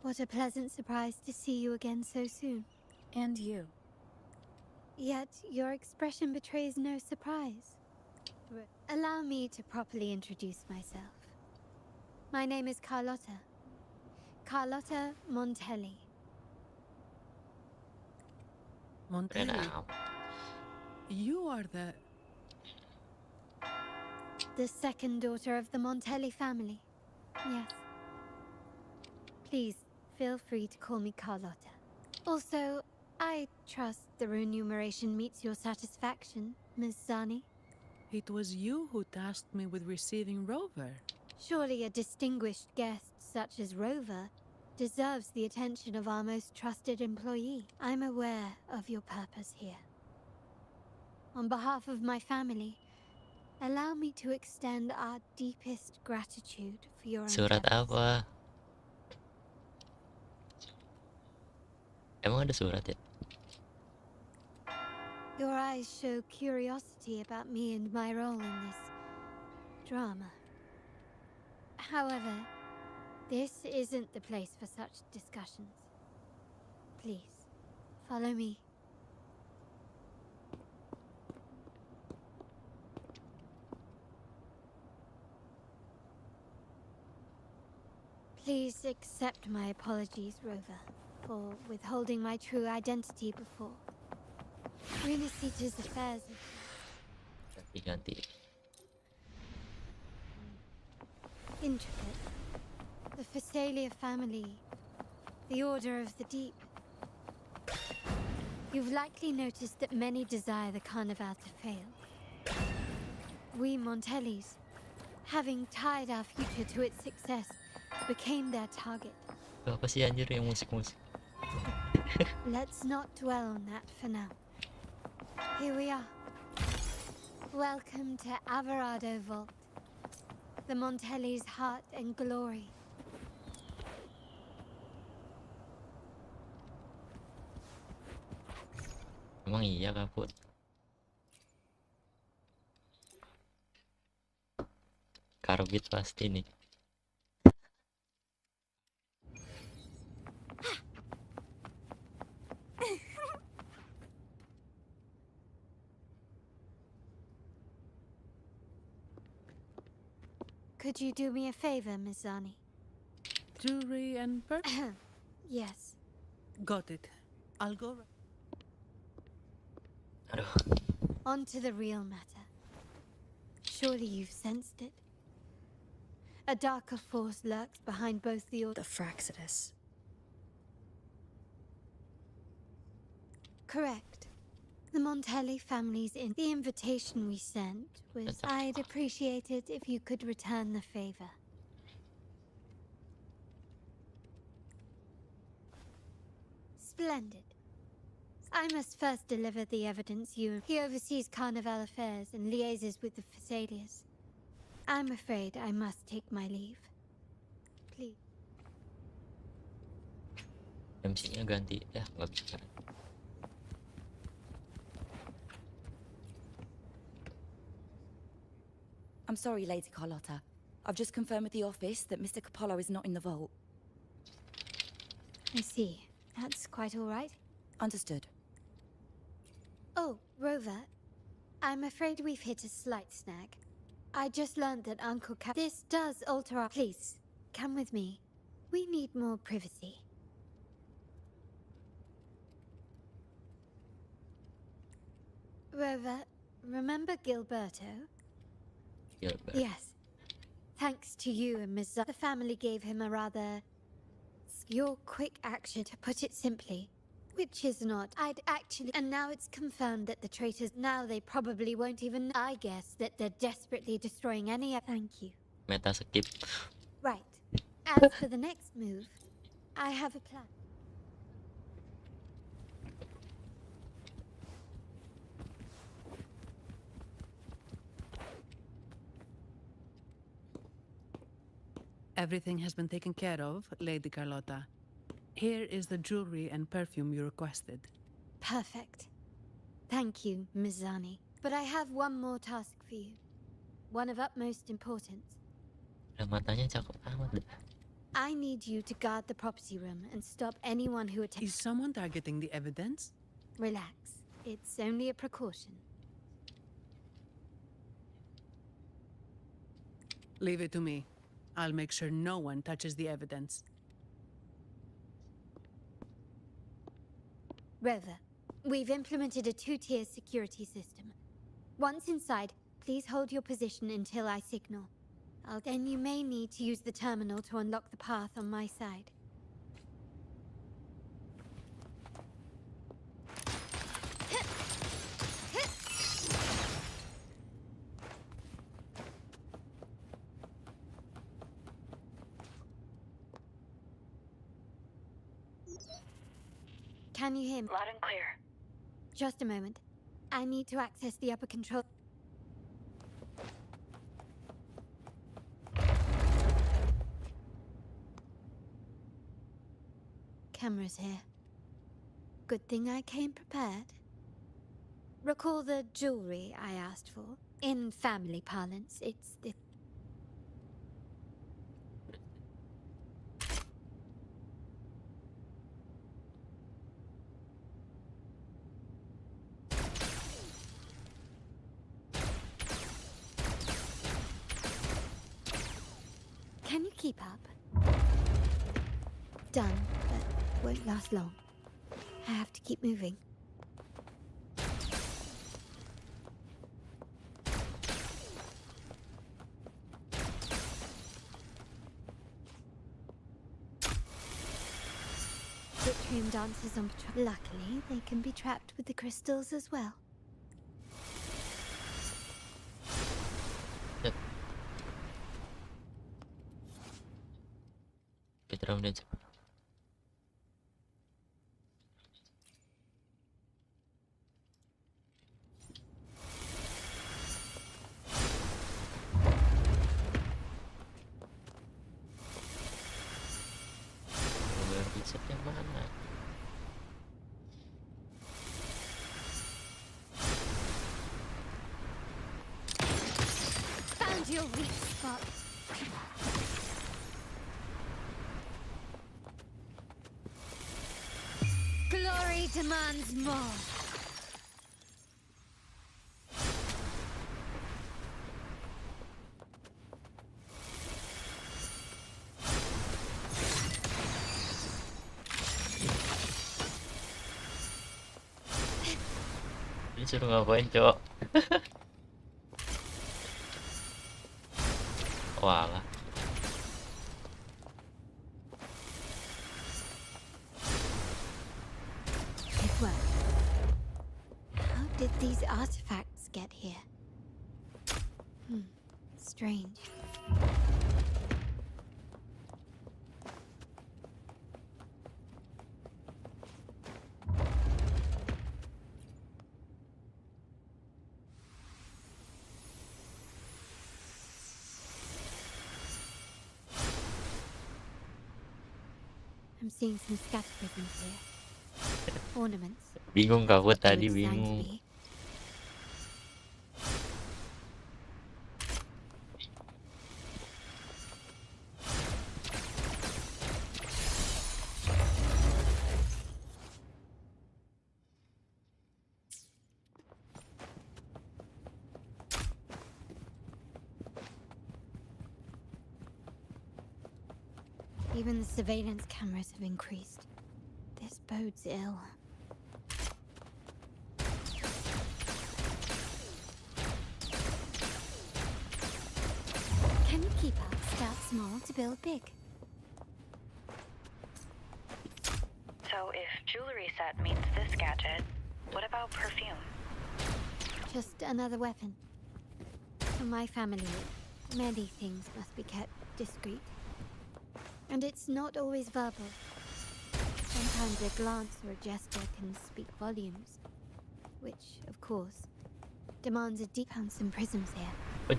what a pleasant surprise to see you again so soon. And you. Yet your expression betrays no surprise. Allow me to properly introduce myself. My name is Carlotta. Carlotta Montelli. Montelli. You are the second daughter of the Montelli family. Yes. Please, feel free to call me Carlotta. Also, I trust the remuneration meets your satisfaction, Ms. Zani. It was you who tasked me with receiving Rover. Surely a distinguished guest such as Rover deserves the attention of our most trusted employee. I'm aware of your purpose here. On behalf of my family, allow me to extend our deepest gratitude for your Surat endeavors. apa? Emang ada surat ya? Your eyes show curiosity about me and my role in this drama. However, this isn't the place for such discussions. Please, follow me. Please accept my apologies, Rover, for withholding my true identity before. Renacita's affairs. Ganti. Intricate. The Phasalia family. The Order of the Deep. You've likely noticed that many desire the Carnival to fail. We Montellis, having tied our future to its success, became their target. Apa sih anjir yang musik-musik? Let's not dwell on that for now. Here we are. Welcome to Averado Vault, the Montelli's heart and glory. Emang iya kaput. Karbit pasti nih. Could you do me a favor, Miss Zani? Jewelry and perfume? Yes. Got it. I'll go. On to the real matter. Surely you've sensed it. A darker force lurks behind both the Fraxidus. Correct. The Montelli family's in the invitation we sent was I'd appreciate it if you could return the favor. Splendid. I must first deliver the evidence He oversees Carnival affairs and liaises with the Phasalias. I'm afraid I must take my leave. Please. MC-nya ganti. Ya, nggak bisa. I'm sorry, Lady Carlotta. I've just confirmed with the office that Mr. Capolo is not in the vault. I see. That's quite all right. Understood. Oh, Rover. I'm afraid we've hit a slight snag. I just learned that Uncle Cap... This does alter our... Please, come with me. We need more privacy. Rover, remember Gilberto? Gilbert. Yes. Thanks to you and Ms. The family gave him a rather... Your quick action, to put it simply. Which is not. I'd actually... And now it's confirmed that the traitors... Now they probably won't even... I guess that they're desperately destroying any... Thank you. Meta skip. Right. As for the next move, I have a plan. Everything has been taken care of, Lady Carlotta. Here is the jewelry and perfume you requested. Perfect. Thank you, Ms. Zani. But I have one more task for you. One of utmost importance. Matanya cakep amat deh. I need you to guard the property room and stop anyone who attempts... Is someone targeting the evidence? Relax. It's only a precaution. Leave it to me. I'll make sure no one touches the evidence. Rover, we've implemented a two-tier security system. Once inside, please hold your position until I signal. Then you may need to use the terminal to unlock the path on my side. Can you hear me? Loud and clear. Just a moment. I need to access the upper control. Cameras here. Good thing I came prepared. Recall the jewelry I asked for? In family parlance, it's the... Can you keep up? Done, but won't last long. I have to keep moving. Citrium dancers on patrol. Luckily, they can be trapped with the crystals as well. Yep. Kita menit. Yang mana? Found your weak spot. Glory demands more. Disuruh ngapain, Cok? Walah. It worked. How did these artifacts get here? Strange. I'm seeing some scatter prisms here. Ornaments. Bingung kau What they were tadi designed to bingung. be. Even the surveillance cameras have increased. This bodes ill. Can you keep up? Start small to build big. So if jewelry set means this gadget, what about perfume? Just another weapon. For my family, many things must be kept discreet. And it's not always verbal. Sometimes a glance or a gesture can speak volumes. Which, of course, demands a deep... Found some prisms here.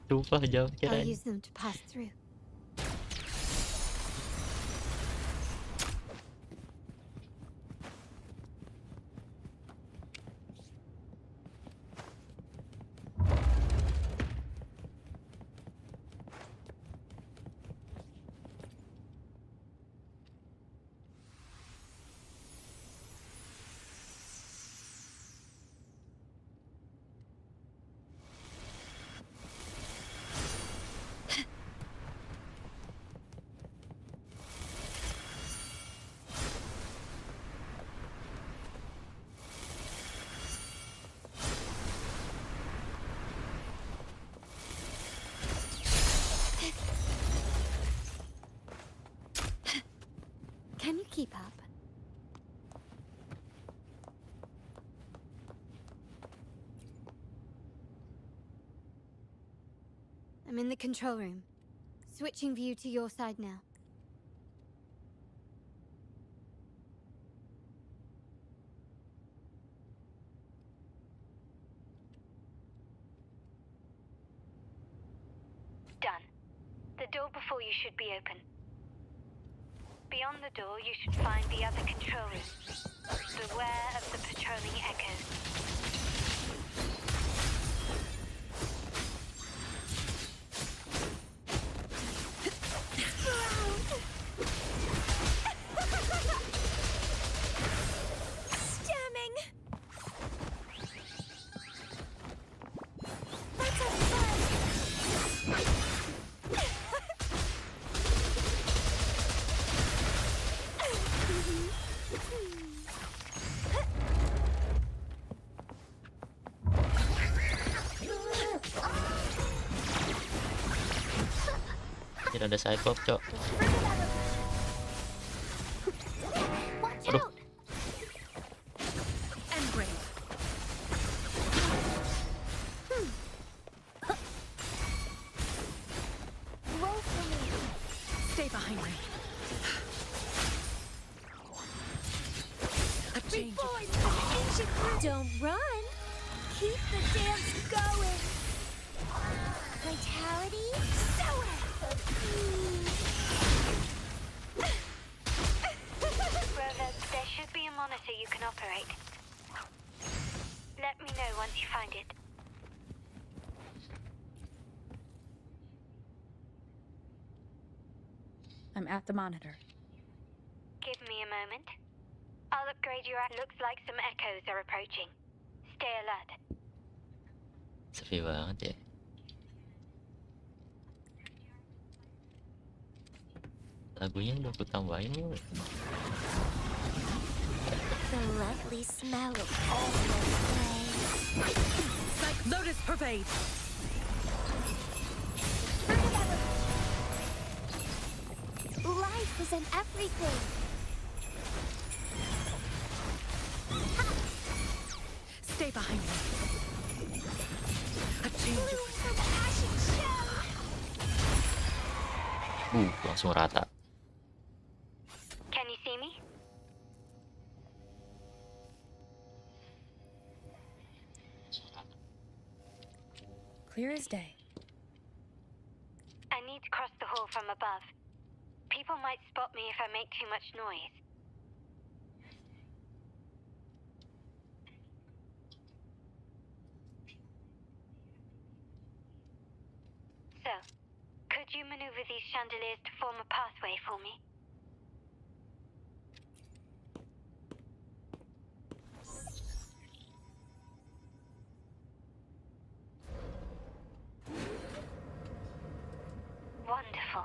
Lupa jawab I'll caranya. use them to pass through. Can you keep up? I'm in the control room. Switching view to your side now. Done. The door before you should be open. Beyond the door, you should find the other control room. Beware of the patrolling echoes. Stemming! Tidak ada Cyclops, Cok. Aduh. Stay behind me. A change of Don't run. Keep the dance going. Vitality, so it. Rover, there should be a monitor you can operate. Let me know once you find it. I'm at the monitor. Give me a moment. I'll upgrade your... Looks like some echoes are approaching. Stay alert. Sepi banget ya. Lagunya udah aku tambahin loh. The lovely smell of almost flame. Like Lotus Pervade. Life is in everything. Stay behind me. A change of From ashen shell. Langsung rata. Can you see me? Clear as day. I need to cross the hall from above. People might spot me if I make too much noise. So, could you maneuver these chandeliers to form a pathway for me? Wonderful.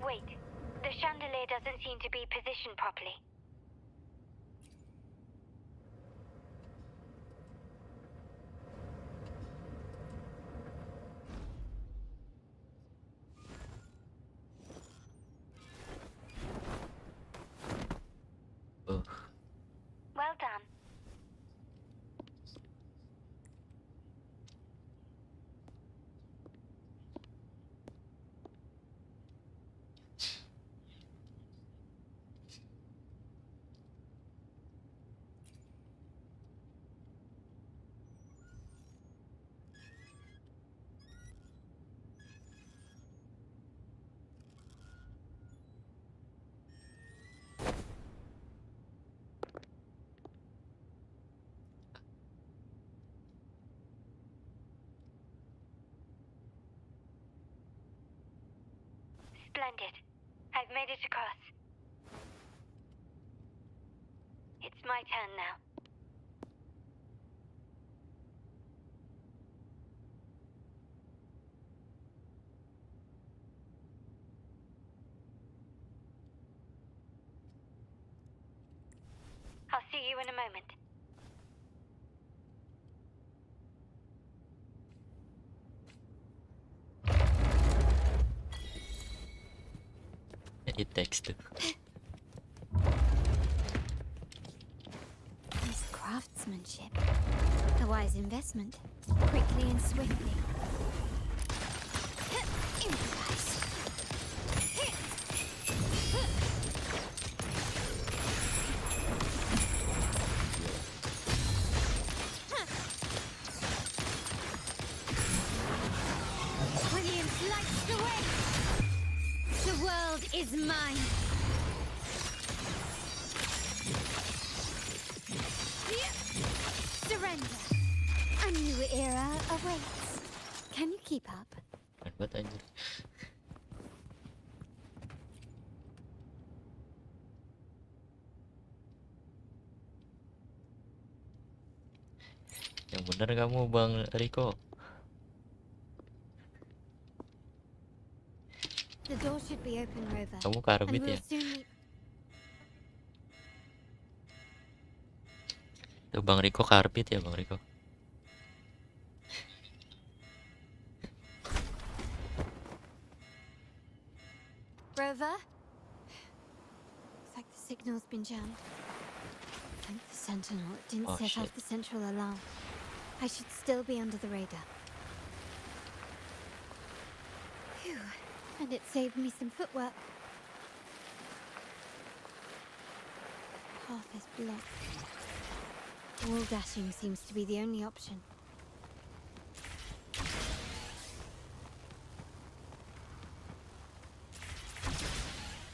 Wait, the chandelier doesn't seem to be positioned properly. Well done. Splendid. I've made it across. It's my turn now. I'll see you in a moment. Text tuh. Nice craftsmanship. A wise investment. Quickly and swiftly. Improvise. Williams lights the way. The world is mine. Surrender. A new era awaits. Can you keep up? Buat anjir. Yang bener kamu Bang Riko. The door should be open, Rover. Kamu karbit And we'll ya? soon meet. Tuh Bang Riko karbit ya Bang Riko. Rover? Looks like the signal's been jammed. Thank the Sentinel it didn't Oh, set shit. off the central alarm. I should still be under the radar. Phew. And it saved me some footwork. Path is blocked. Wall dashing seems to be the only option.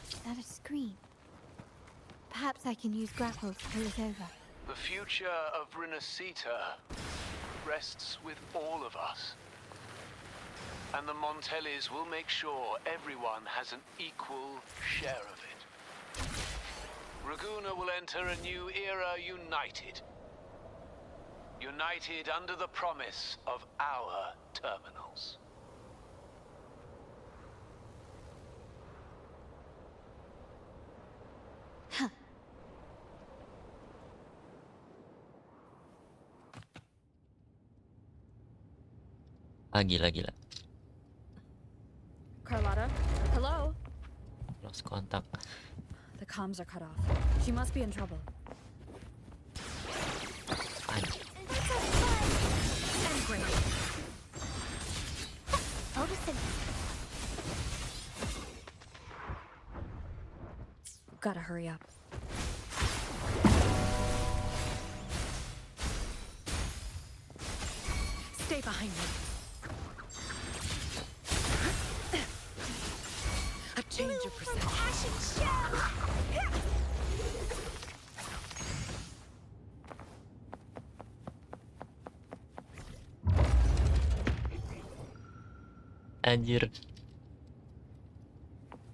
Is that a screen? Perhaps I can use grapple to pull it over. The future of Renacita rests with all of us. And the Montellis will make sure everyone has an equal share of it. Raguna will enter a new era united. United under the promise of our terminals. Ah gila. Carlotta? Hello? Lost kontak. The comms are cut off. She must be in trouble. Anjir. And great. Gotta hurry up. Stay behind me. A change of perception. Anjir.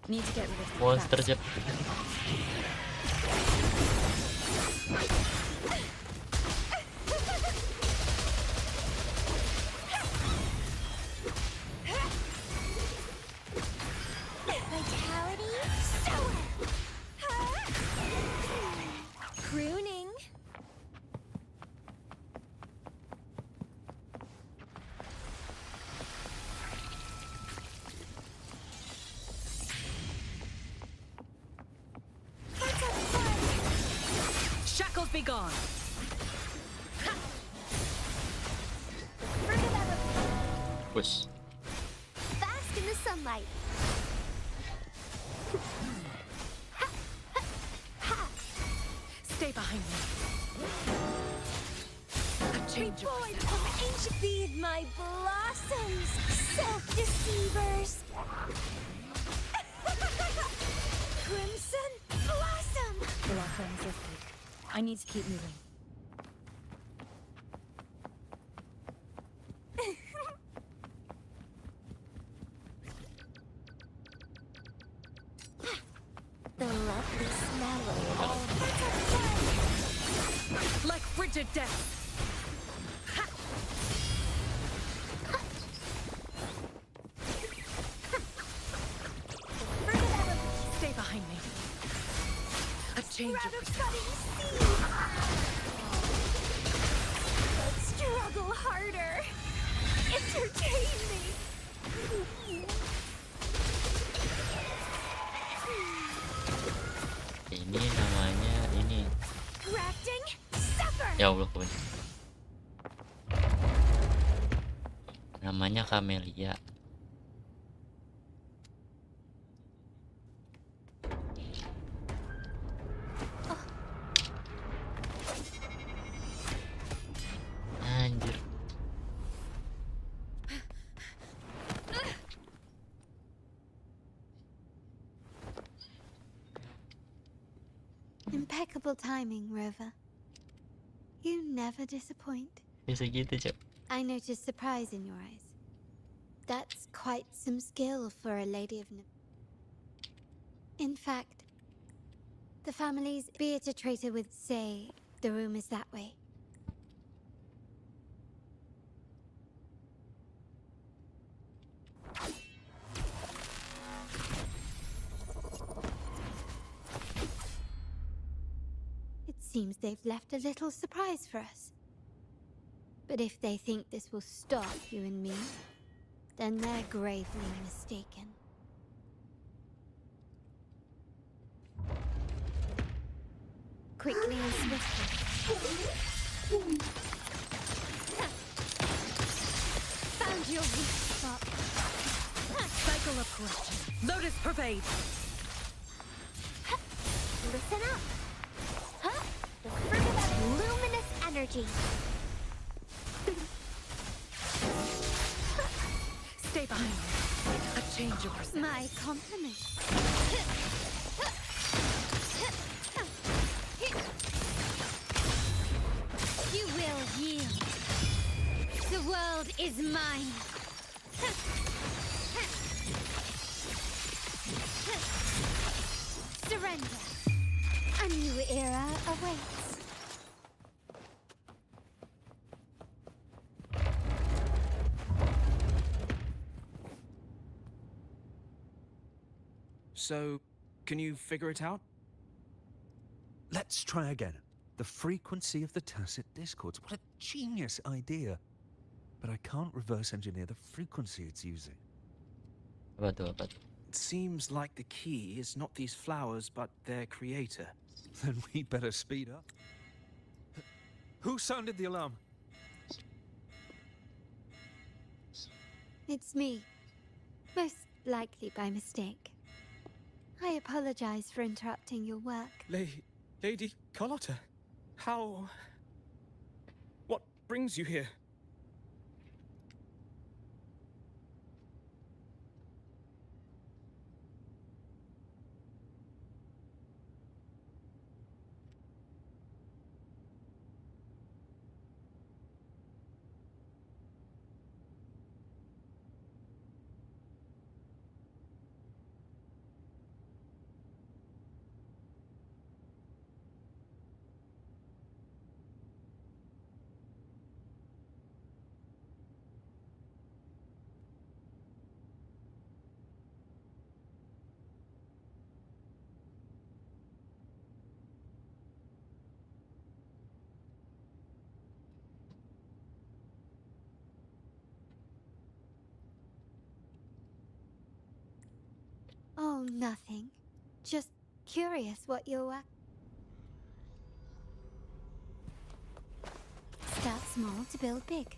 Need to get rid of Monster Jap. Vitality, sour. Crooning. Shackles be gone. Push. Bask in the sunlight. Stay behind me. A change of Reborn from ancient feed my blossoms, self-deceivers. Crimson blossom. The lockdown is lifted. I need to keep moving. The lovely smell of all Like frigid death. Stay behind me. A change of perception. Struggle harder. Entertain me. Ini namanya ini. Grafting, suffer! Ya Allah, pokoknya. Namanya Camellia. Anjir. Impeccable timing, Rover. You never disappoint. Bisa gitu, Cok. I noticed surprise in your eyes. That's quite some skill for a lady of... In fact, the family's beata traitor would say the room is that way. It seems they've left a little surprise for us. But if they think this will stop you and me, then they're gravely mistaken. Quickly and swiftly. Found your weak spot. Cycle of corruption. Lotus pervade. Listen up. The fruit of that luminous energy. Stay behind me. A change of perspective. My compliment. You will yield. The world is mine. Surrender. A new era awaits. So, can you figure it out? Let's try again. The frequency of the tacit discords. What a genius idea. But I can't reverse engineer the frequency it's using. Apa tuh? It seems like the key is not these flowers, but their creator. Then we better speed up. Who sounded the alarm? It's me. Most likely by mistake. I apologize for interrupting your work. Lady Carlotta, how... What brings you here? Oh, nothing. Just curious what you're... Start small to build big.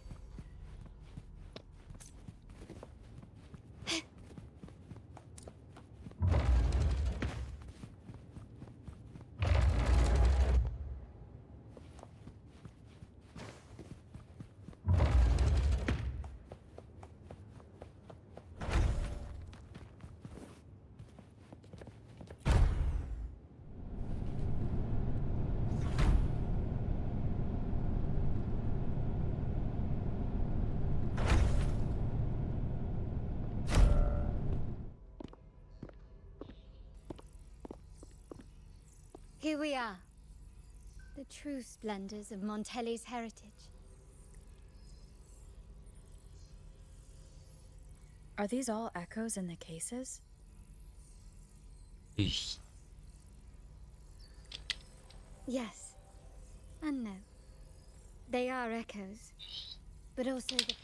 Here we are. The true splendors of Montelli's heritage. Are these all echoes in the cases? Ish. Yes. And no. They are echoes. But also the...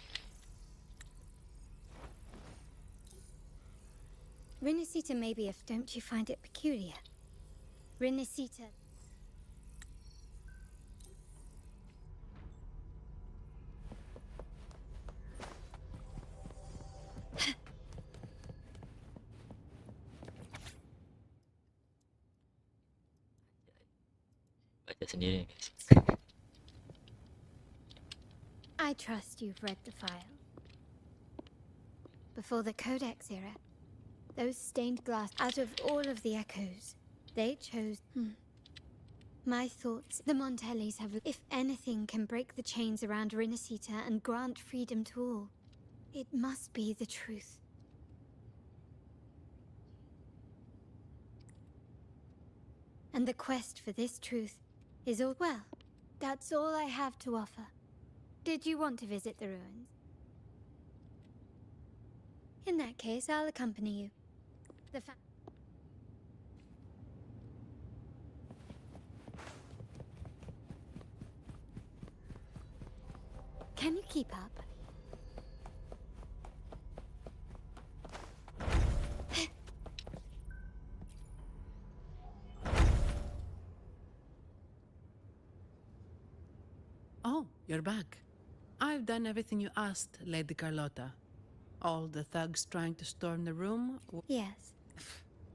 Rinasita may be if don't you find it peculiar? Renisita. Baca sendiri guys. I trust you've read the file. Before the Codex era, those stained glass, out of all of the echoes, they chose... My thoughts, the Montellis have... If anything can break the chains around Renisita and grant freedom to all, it must be the truth. And the quest for this truth is all... Well, that's all I have to offer. Did you want to visit the ruins? In that case, I'll accompany you. Can you keep up? Oh, you're back. I've done everything you asked, Lady Carlotta. All the thugs trying to storm the room? Yes.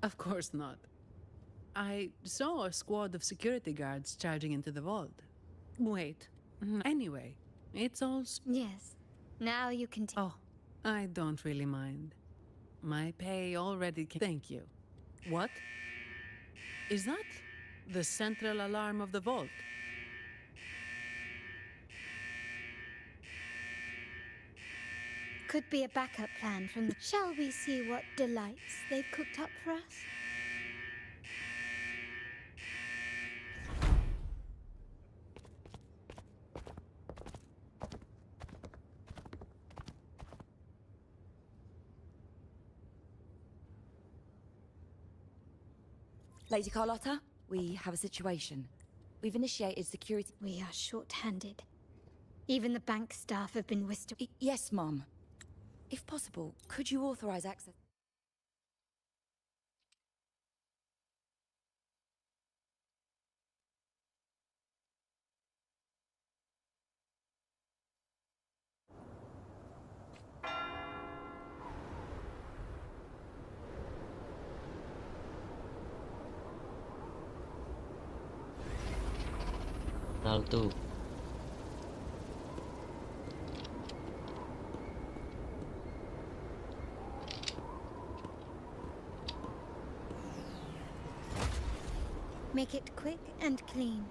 Of course not. I saw a squad of security guards charging into the vault. Wait. Anyway, it's all... Yes. Now you can... Oh, I don't really mind. My pay already... Thank you. What? Is that the central alarm of the vault? Could be a backup plan from the... Shall we see what delights they've cooked up for us? Lady Carlotta, we have a situation. We've initiated security... We are short-handed. Even the bank staff have been whisked... Yes, Mom. If possible, could you authorize access... Alto. Make it quick and clean.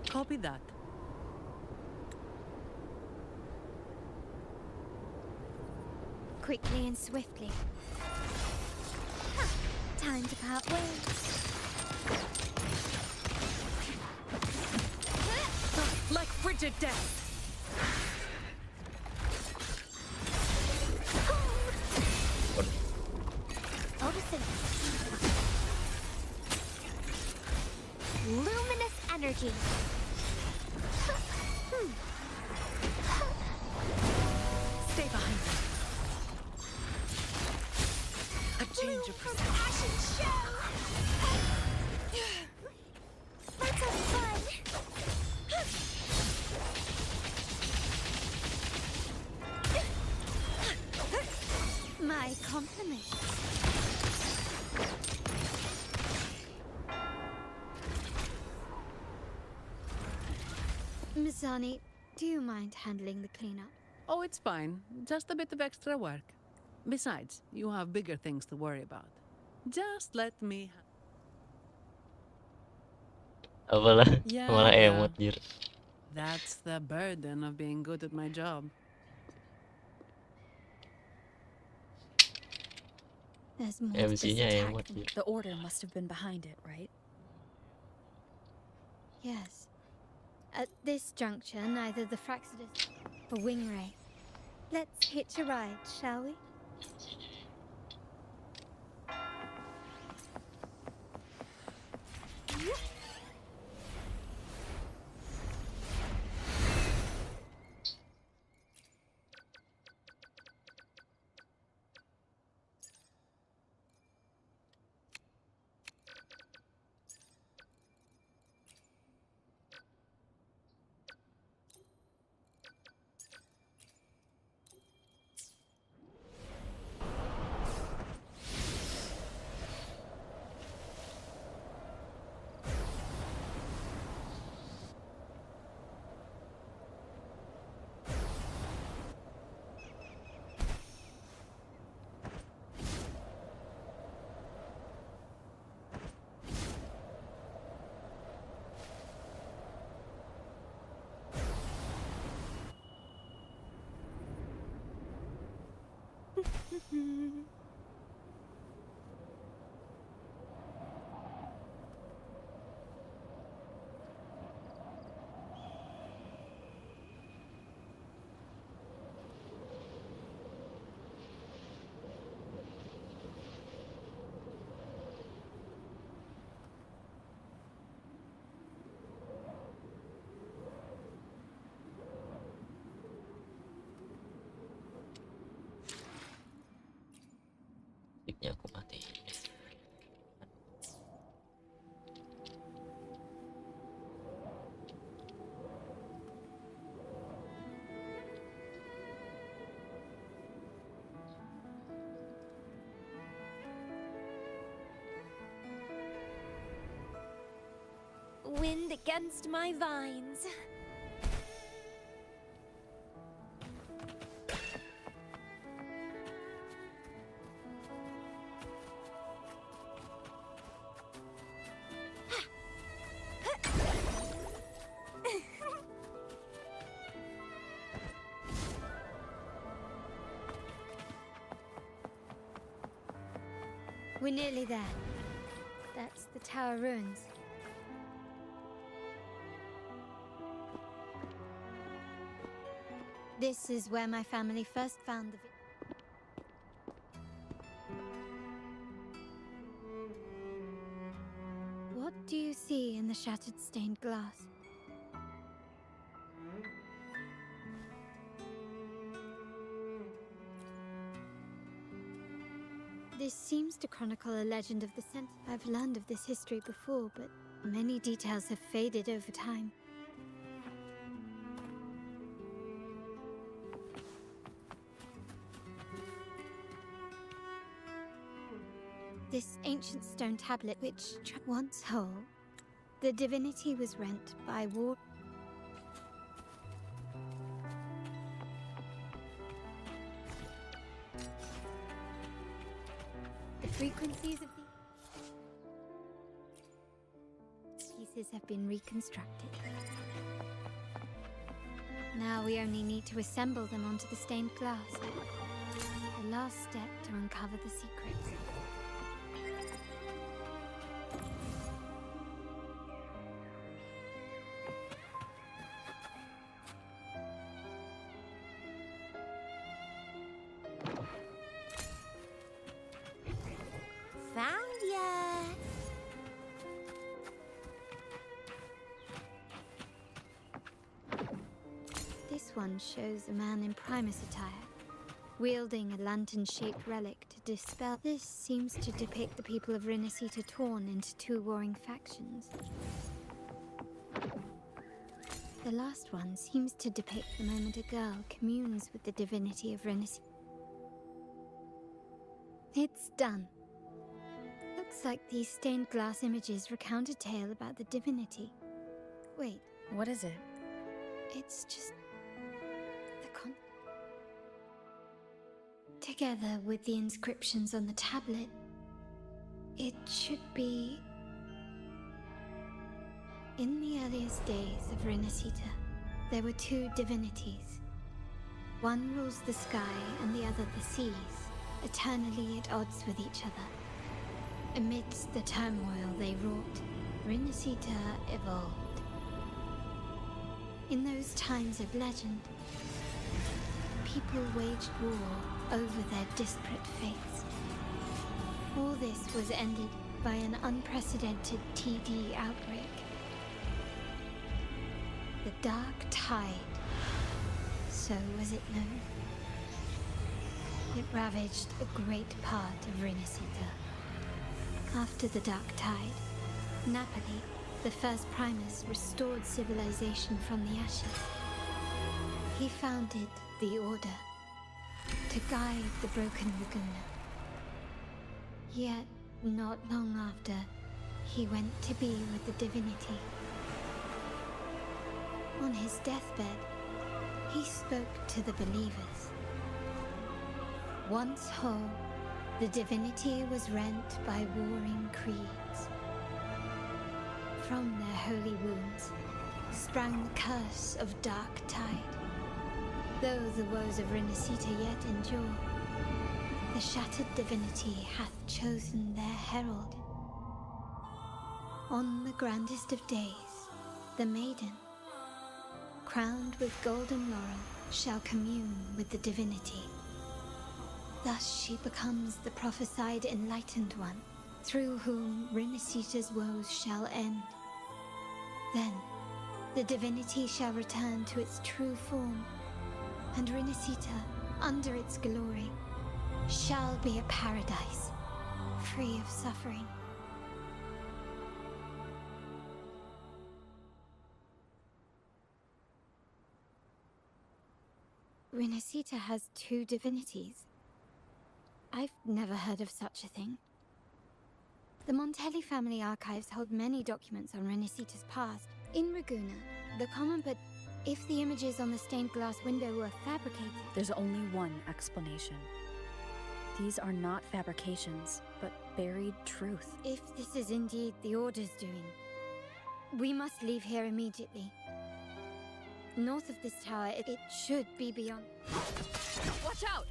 Copy that. Quickly and swiftly. Time to part ways. Like frigid death! Luminous energy. Stay behind me. A change of perception. Let's have fun. My compliments. Mizani, do you mind handling the cleanup? Oh, it's fine. Just a bit of extra work. Besides, you have bigger things to worry about. Just let me... Apalah, Yeah, malah yeah. emot jir. That's the burden of being good at my job. There's more to this MC-nya attack emot than- jir. The Order must have been behind it, right? Yes. At this juncture, neither the Fraxidus or Wingray. Let's hitch a ride, shall we? Musiknya aku matiin deh. Wind against my vines. We're nearly there. That's the tower ruins. This is where my family first found the... What do you see in the shattered stained glass? This seems to chronicle a legend of the center. I've learned of this history before, but many details have faded over time. This ancient stone tablet, which once whole, the divinity was rent by war. The frequencies of the pieces have been reconstructed. Now we only need to assemble them onto the stained glass. The last step to uncover the secrets. Found ya! This one shows a man in Primus attire, wielding a lantern-shaped relic to dispel. This seems to depict the people of Rinasita torn into two warring factions. The last one seems to depict the moment a girl communes with the divinity of Rinasita. It's done. Looks like these stained glass images recount a tale about the divinity. Wait. What is it? It's just... Together with the inscriptions on the tablet, it should be... In the earliest days of Rinasita, there were two divinities. One rules the sky and the other the seas, eternally at odds with each other. Amidst the turmoil they wrought, Rinasita evolved. In those times of legend, people waged war over their disparate fates. All this was ended by an unprecedented TD outbreak. The Dark Tide, so was it known. It ravaged a great part of Rinasita. After the Dark Tide, Napoli, the first Primus, restored civilization from the ashes. He founded the Order to guide the broken Laguna. Yet, not long after, he went to be with the divinity. On his deathbed, he spoke to the believers. Once whole, the divinity was rent by warring creeds. From their holy wounds sprang the curse of Dark Tide. Though the woes of Rinasita yet endure, The shattered divinity hath chosen their herald. On the grandest of days, the maiden, crowned with golden laurel, shall commune with the divinity. Thus she becomes the prophesied enlightened one, through whom Rinasita's woes shall end. Then, the divinity shall return to its true form, and Rinasita, under its glory, shall be a paradise, free of suffering. Rinasita has two divinities. I've never heard of such a thing. The Montelli family archives hold many documents on Rinasita's past. In Raguna, the common but if the images on the stained glass window were fabricated... There's only one explanation. These are not fabrications, but buried truth. If this is indeed the Order's doing, we must leave here immediately. North of this tower, it should be beyond... Watch out!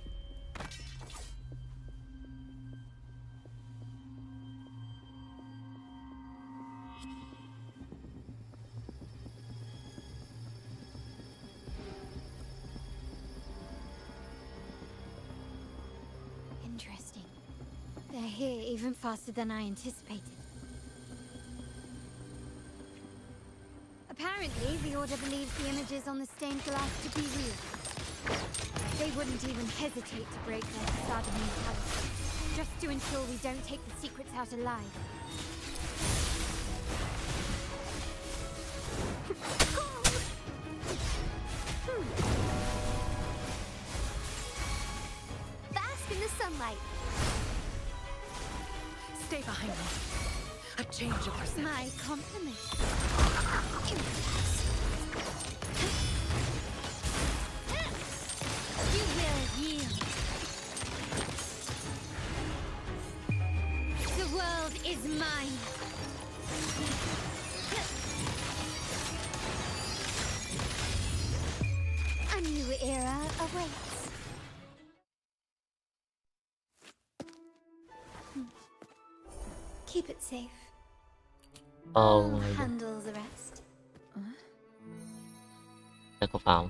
Interesting. They're here even faster than I anticipated. Apparently, the Order believes the images on the stained glass to be real. They wouldn't even hesitate to break their facade of neutrality, just to ensure we don't take the secrets out alive. Bask in the sunlight. Stay behind me. A change of perception. My compliments. You will yield. The world is mine. A new era awaits. Keep it safe. Oh I'll my god, handle the rest. saya kok paham.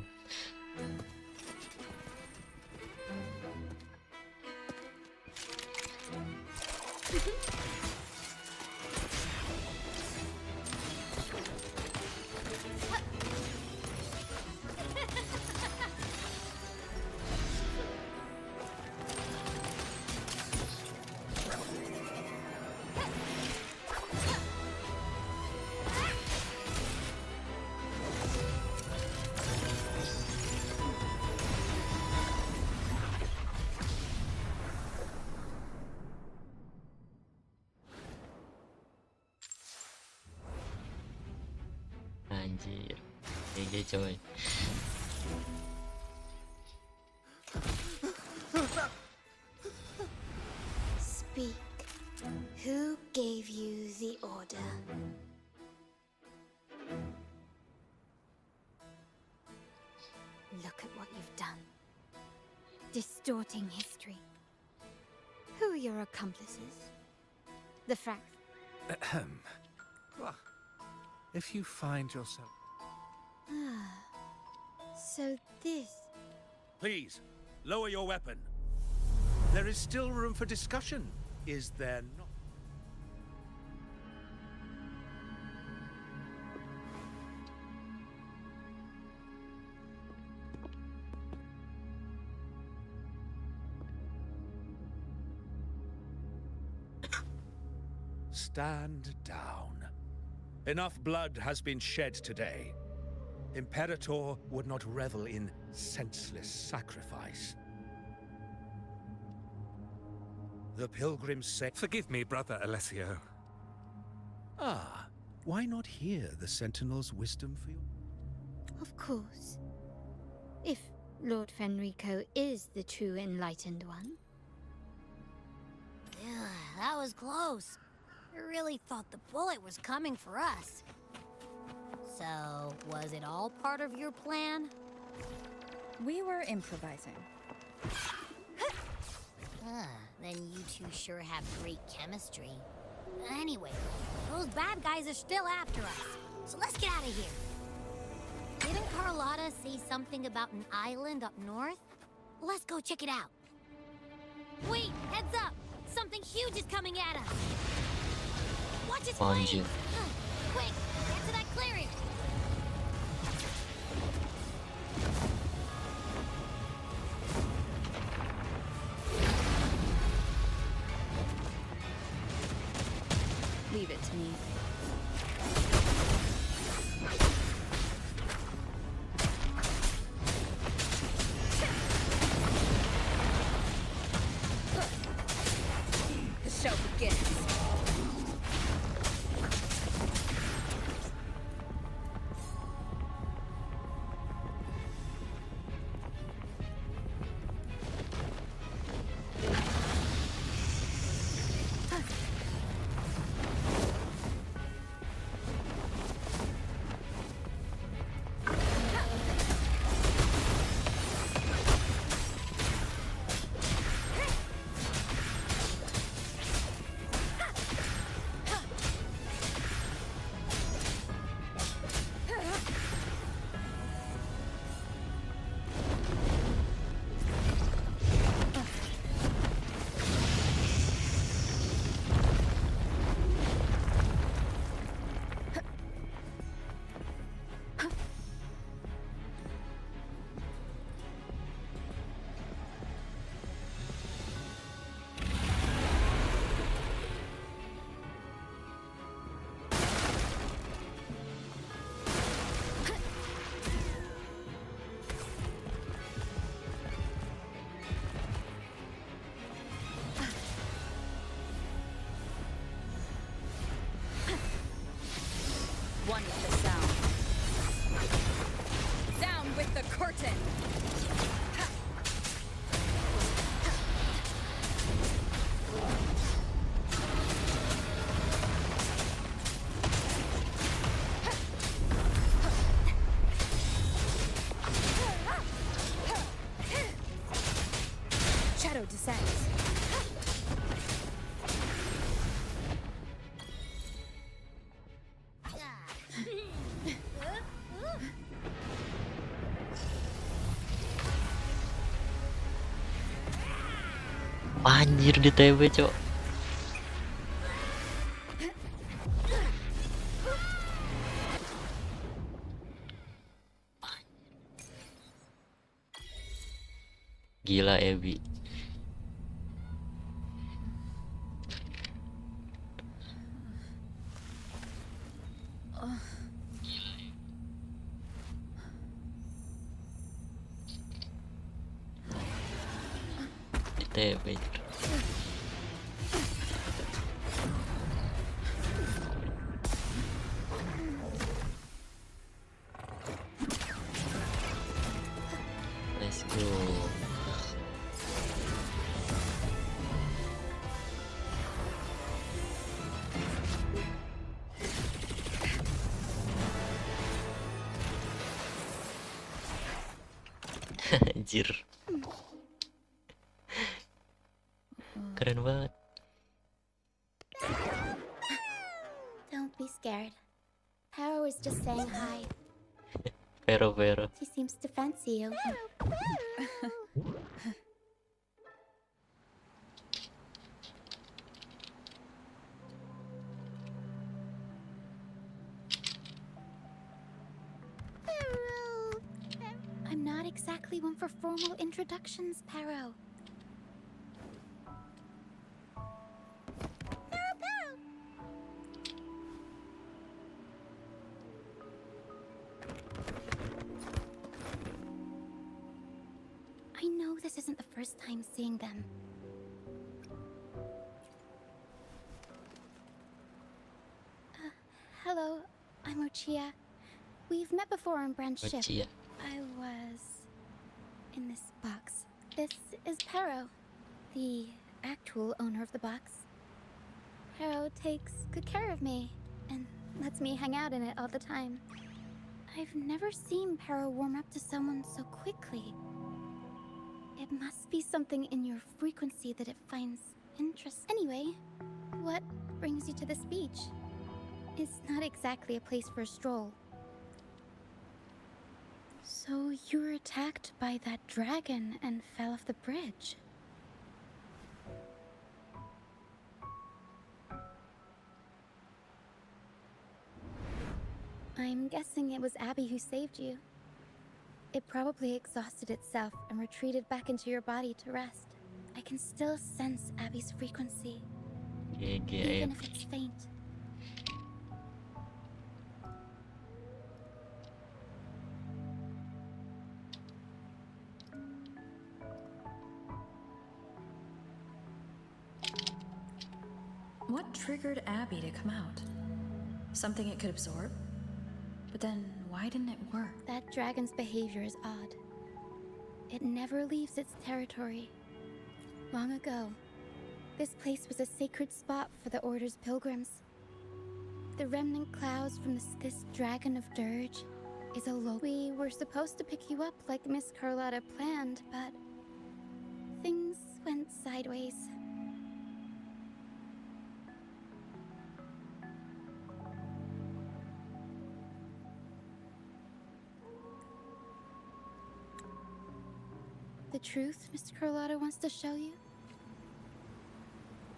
Anjir, GG coy. Speak. Who gave you the order? Look at what you've done. Distorting history. Who are your accomplices? The Frax. Ahem. Well, if you find yourself... Ah. So this... Please, lower your weapon. There is still room for discussion, is there not? Stand down. Enough blood has been shed today. Imperator would not revel in senseless sacrifice. The pilgrims say... Forgive me, Brother Alessio. Ah, why not hear the Sentinel's wisdom for you? Of course. If Lord Fenrico is the true enlightened one. Yeah, that was close. I really thought the bullet was coming for us. So, was it all part of your plan? We were improvising. Then you two sure have great chemistry. Anyway, those bad guys are still after us, so let's get out of here. Didn't Carlotta say something about an island up north? Let's go check it out. Wait, heads up! Something huge is coming at us! Watch its flames! Anjir. Quick, get to that clearing! Leave it to me. The show begins. One with the sound. Down with the curtain. Shadow descends. Anjir di TB, Cok. Gila Ebi. Di TB. Let's go. Anjir. Keren banget. Don't be scared. Harrow is just saying hi. Vero. She seems to fancy you. I'm not exactly one for formal introductions, Perro. I know this isn't the first time seeing them. Hello, I'm Lucia. We've met before on Brand's ship. Lucia. I was in this box. This is Perro, the actual owner of the box. Perro takes good care of me and lets me hang out in it all the time. I've never seen Perro warm up to someone so quickly. It must be something in your frequency that it finds interest. Anyway, what brings you to this beach? It's not exactly a place for a stroll. So you were attacked by that dragon and fell off the bridge. I'm guessing it was Abby who saved you. It probably exhausted itself and retreated back into your body to rest. I can still sense Abby's frequency, even if it's faint. What triggered Abby to come out? Something it could absorb? But then, why didn't it work? That dragon's behavior is odd. It never leaves its territory. Long ago, this place was a sacred spot for the Order's pilgrims. The remnant clouds from this dragon of dirge is a low. We were supposed to pick you up like Miss Carlotta planned, but things went sideways. The truth Mr. Carlotta wants to show you?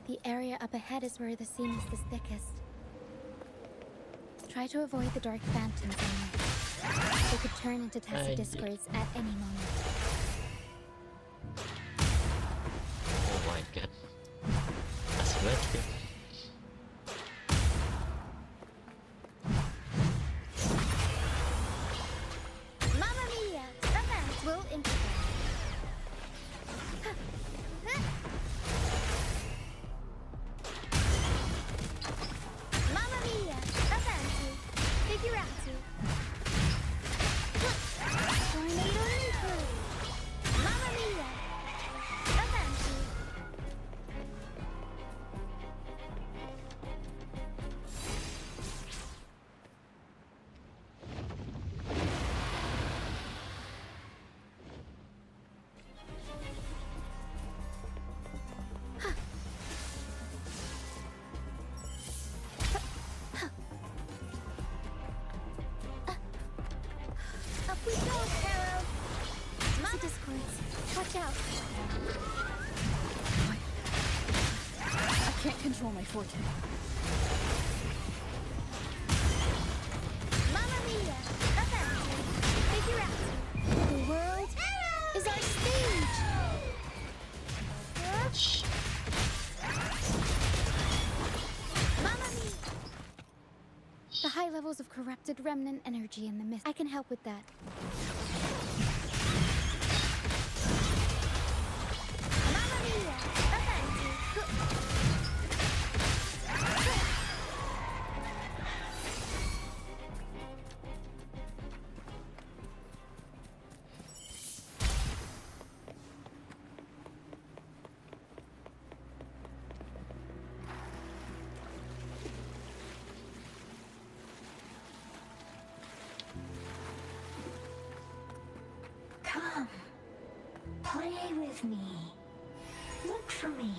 The area up ahead is where the seam is the thickest. Try to avoid the dark phantoms in there. They could turn into tacit discords at any moment. Oh my god. I swear to you. Mamma mia! Events will interfere. Mamma mia! Avanti! Figurati! Tornado Reaper! Mamma mia! Avanti! Up we go, Sparrow! Mama discords. Watch out! I can't control my forte. Mamma mia! Avanti! Figurati! The world is our stage! Mamma mia! The high levels of corrupted remnant energy in the mist. I can help with that. Mamma mia! Avanti! Come. Play with me. Look for me.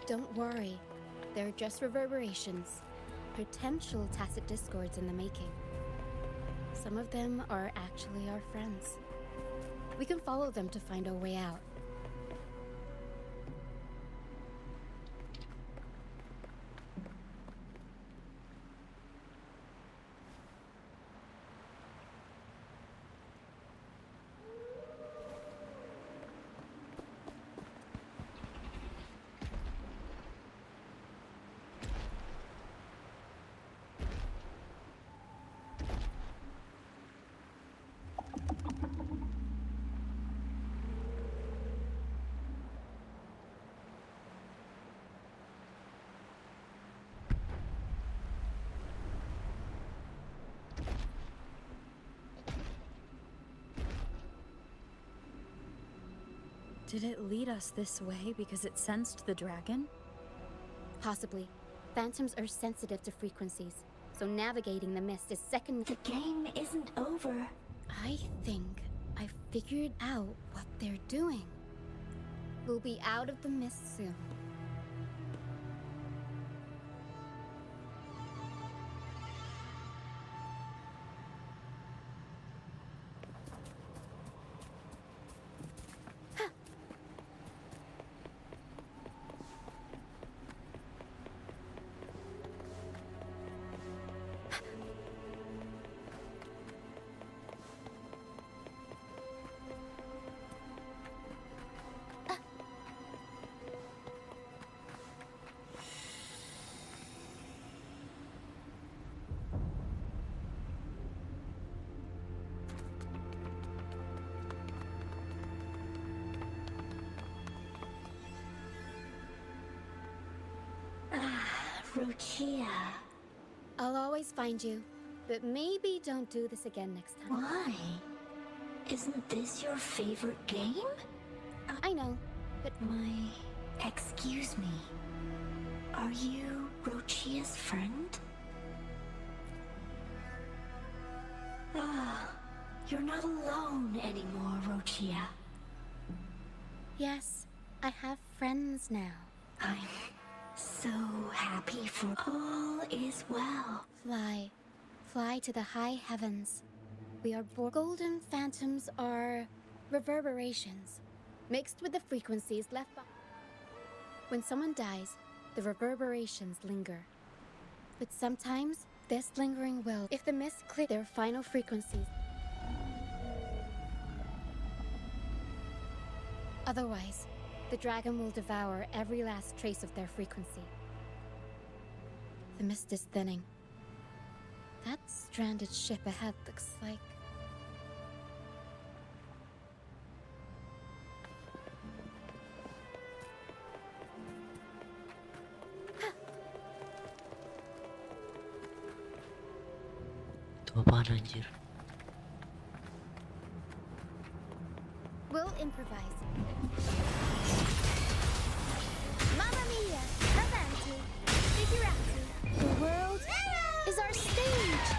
Don't worry. They're just reverberations. Potential tacit discords in the making. Some of them are actually our friends. We can follow them to find a way out. Did it lead us this way because it sensed the dragon? Possibly. Phantoms are sensitive to frequencies, so navigating the mist is second. The game isn't over. I think I figured out what they're doing. We'll be out of the mist soon. Rochia. I'll always find you, but maybe don't do this again next time. Why? Isn't this your favorite game? I know, but... Excuse me. Are you Rochia's friend? Ah, you're not alone anymore, Rochia. Yes, I have friends now. I'm so happy for all is well. Fly. Fly to the high heavens. We are born. Golden phantoms are reverberations, mixed with the frequencies left by. When someone dies, the reverberations linger. But sometimes, this lingering will, if the mist clear their final frequencies. Otherwise, the dragon will devour every last trace of their frequency. The mist is thinning. That stranded ship ahead looks like... Itu apaan anjir? We'll improvise. Mamma mia! Avanti! Figurati! The world is our stage!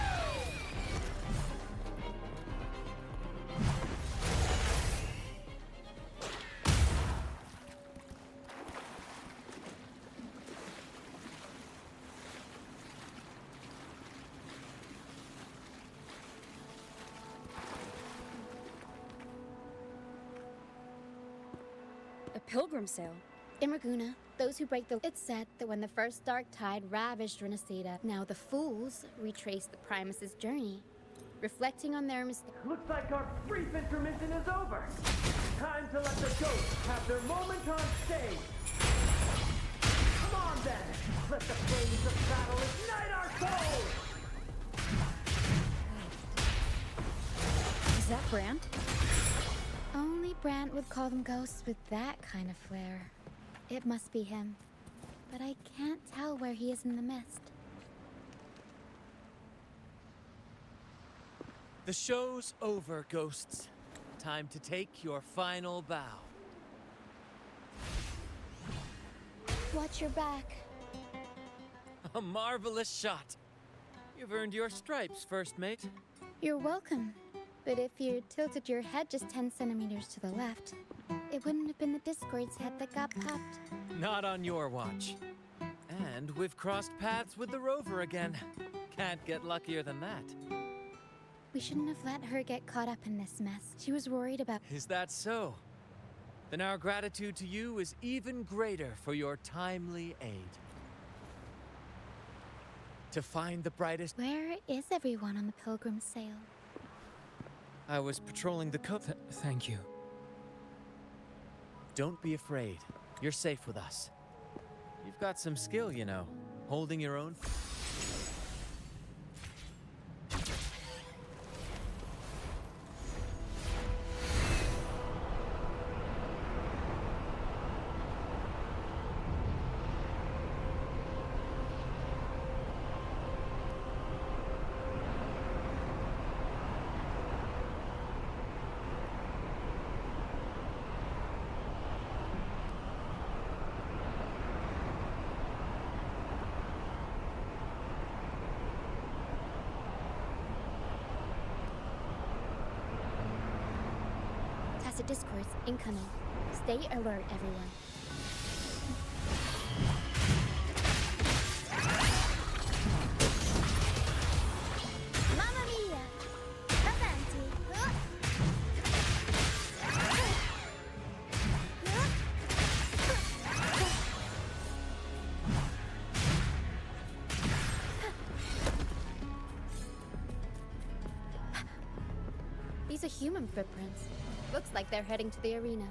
A pilgrim sale? In Raguna, those who break the... It's said that when the first dark tide ravaged Renacida, now the fools retrace the Primus's journey, reflecting on their mistakes. Looks like our brief intermission is over. Time to let the ghosts have their moment on stage. Come on then, let the flames of battle ignite our souls! Is that Brand? Only Brant would call them ghosts with that kind of flair. It must be him. But I can't tell where he is in the mist. The show's over, ghosts. Time to take your final bow. Watch your back. A marvelous shot. You've earned your stripes, first mate. You're welcome. But if you tilted your head just 10 centimeters to the left, it wouldn't have been the Discord's head that got popped. Not on your watch. And we've crossed paths with the rover again. Can't get luckier than that. We shouldn't have let her get caught up in this mess. She was worried about... Is that so? Then our gratitude to you is even greater for your timely aid. To find the brightest... Where is everyone on the pilgrim sail? I was patrolling the coast. Thank you. Don't be afraid. You're safe with us. You've got some skill, you know, holding your own. Discords incoming. they alert everyone. Mamma mia! Avanti! These are human footprints. Looks like they're heading to the arena.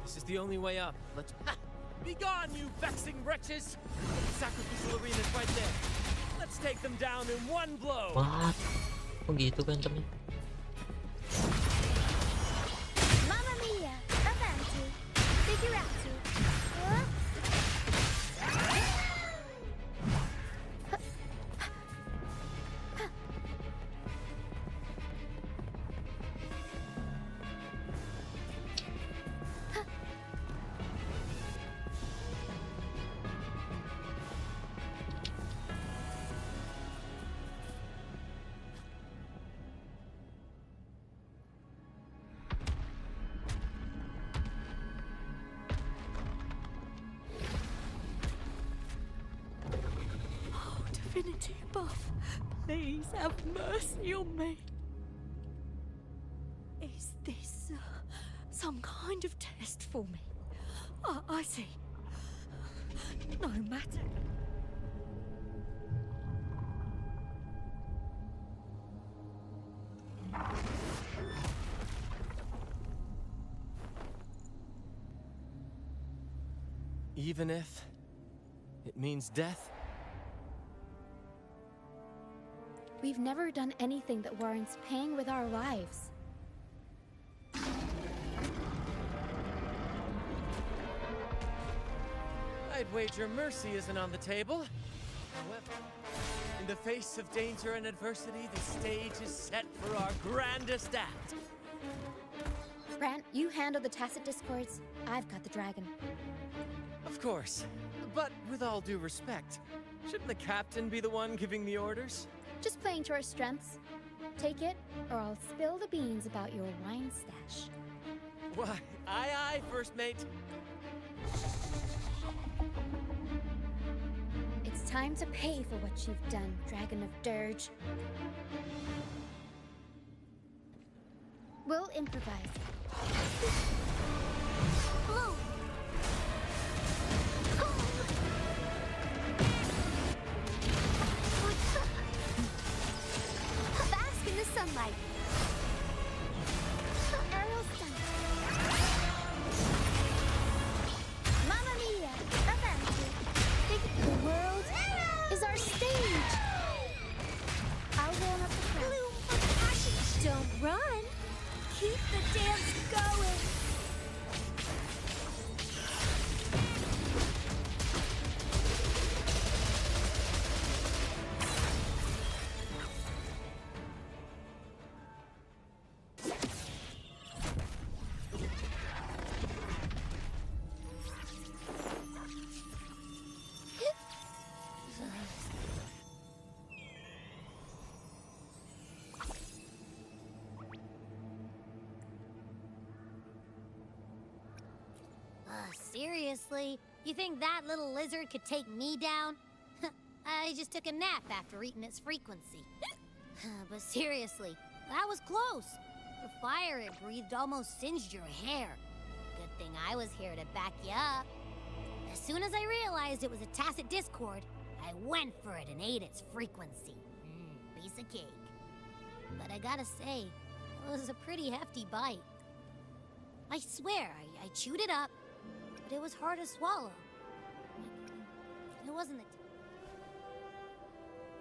This is the only way up. Let's... Ha! Be gone, you vexing wretches! The sacrificial arena's right there. Let's take them down in one blow! What? Kok gitu berantemnya? Mamma mia! Avanti! Figurati! Divinity above, please have mercy on me. Is this some kind of test for me? I see. No matter. Even if it means death? We've never done anything that warrants paying with our lives. I'd wager mercy isn't on the table. However, in the face of danger and adversity, the stage is set for our grandest act. Brant, you handle the tacit discords. I've got the dragon. Of course, but with all due respect, shouldn't the captain be the one giving the orders? Just playing to our strengths. Take it, or I'll spill the beans about your wine stash. Why, aye, first mate. It's time to pay for what you've done, Dragon of Dirge. We'll improvise. Bloom! Bask in the sunlight. Aerial stunt. Mamma mia! Avanti! The world is our stage! I'll warm up the crowd. Bloom for passion! Don't run! Keep the dance going! Seriously? You think that little lizard could take me down? I just took a nap after eating its frequency. But seriously, that was close. The fire it breathed almost singed your hair. Good thing I was here to back you up. As soon as I realized it was a tacit discord, I went for it and ate its frequency. Piece of cake. But I gotta say, it was a pretty hefty bite. I swear, I chewed it up, but it was hard to swallow. It wasn't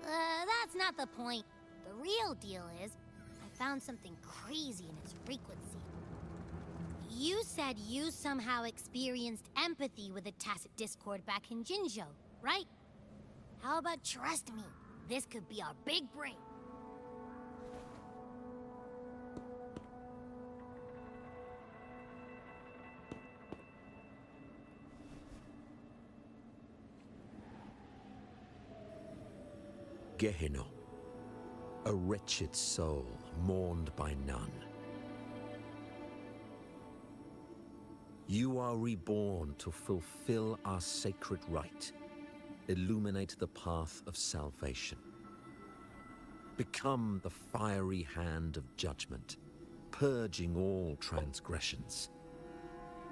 that's not the point. The real deal is, I found something crazy in its frequency. You said you somehow experienced empathy with the tacit discord back in Jinzhou, right? How about trust me? This could be our big break. Gehenna, a wretched soul mourned by none. You are reborn to fulfill our sacred rite. Illuminate the path of salvation. Become the fiery hand of judgment, purging all transgressions.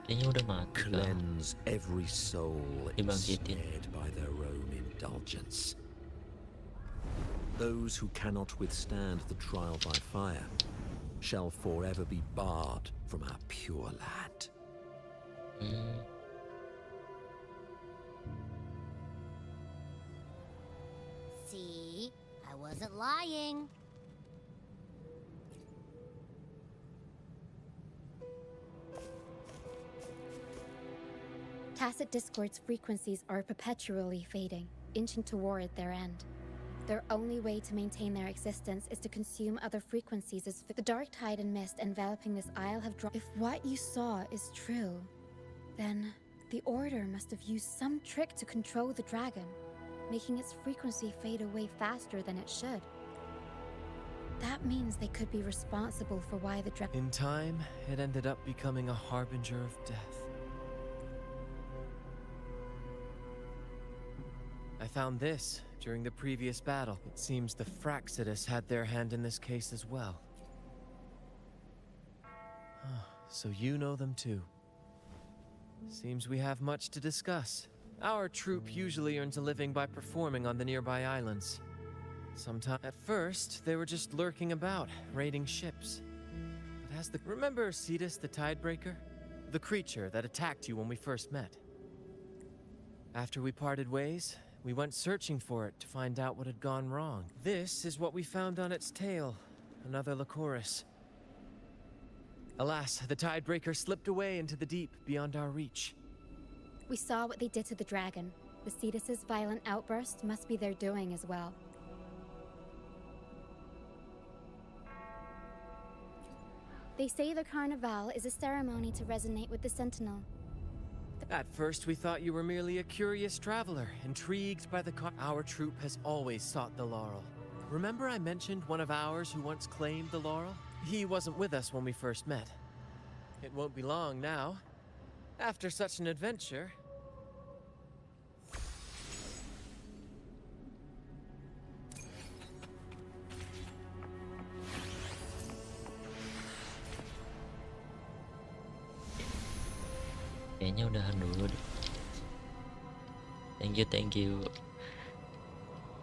Kayaknya udah mati lah. Cleanse every soul Dibangkitin. ensnared by their own indulgence. Those who cannot withstand the trial by fire shall forever be barred from our pure land. See? I wasn't lying. Tacit Discord's frequencies are perpetually fading, inching toward their end. Their only way to maintain their existence is to consume other frequencies as the dark tide and mist enveloping this isle have drawn. If what you saw is true, then the Order must have used some trick to control the dragon, making its frequency fade away faster than it should. That means they could be responsible for why the dragon... In time, it ended up becoming a harbinger of death. I found this during the previous battle. It seems the Fraxidus had their hand in this case as well. So you know them too. Seems we have much to discuss. Our troop usually earns a living by performing on the nearby islands. At first, they were just lurking about, raiding ships. But as remember Cetus the Tidebreaker? The creature that attacked you when we first met. After we parted ways, we went searching for it to find out what had gone wrong. This is what we found on its tail, another Lycoris. Alas, the Tidebreaker slipped away into the deep beyond our reach. We saw what they did to the dragon. The Cetus's violent outburst must be their doing as well. They say the Carnival is a ceremony to resonate with the Sentinel. At first, we thought you were merely a curious traveler, intrigued by the Our troop has always sought the Laurel. Remember I mentioned one of ours who once claimed the Laurel? He wasn't with us when we first met. It won't be long now. After such an adventure... Kayaknya udahan dulu deh. Thank you.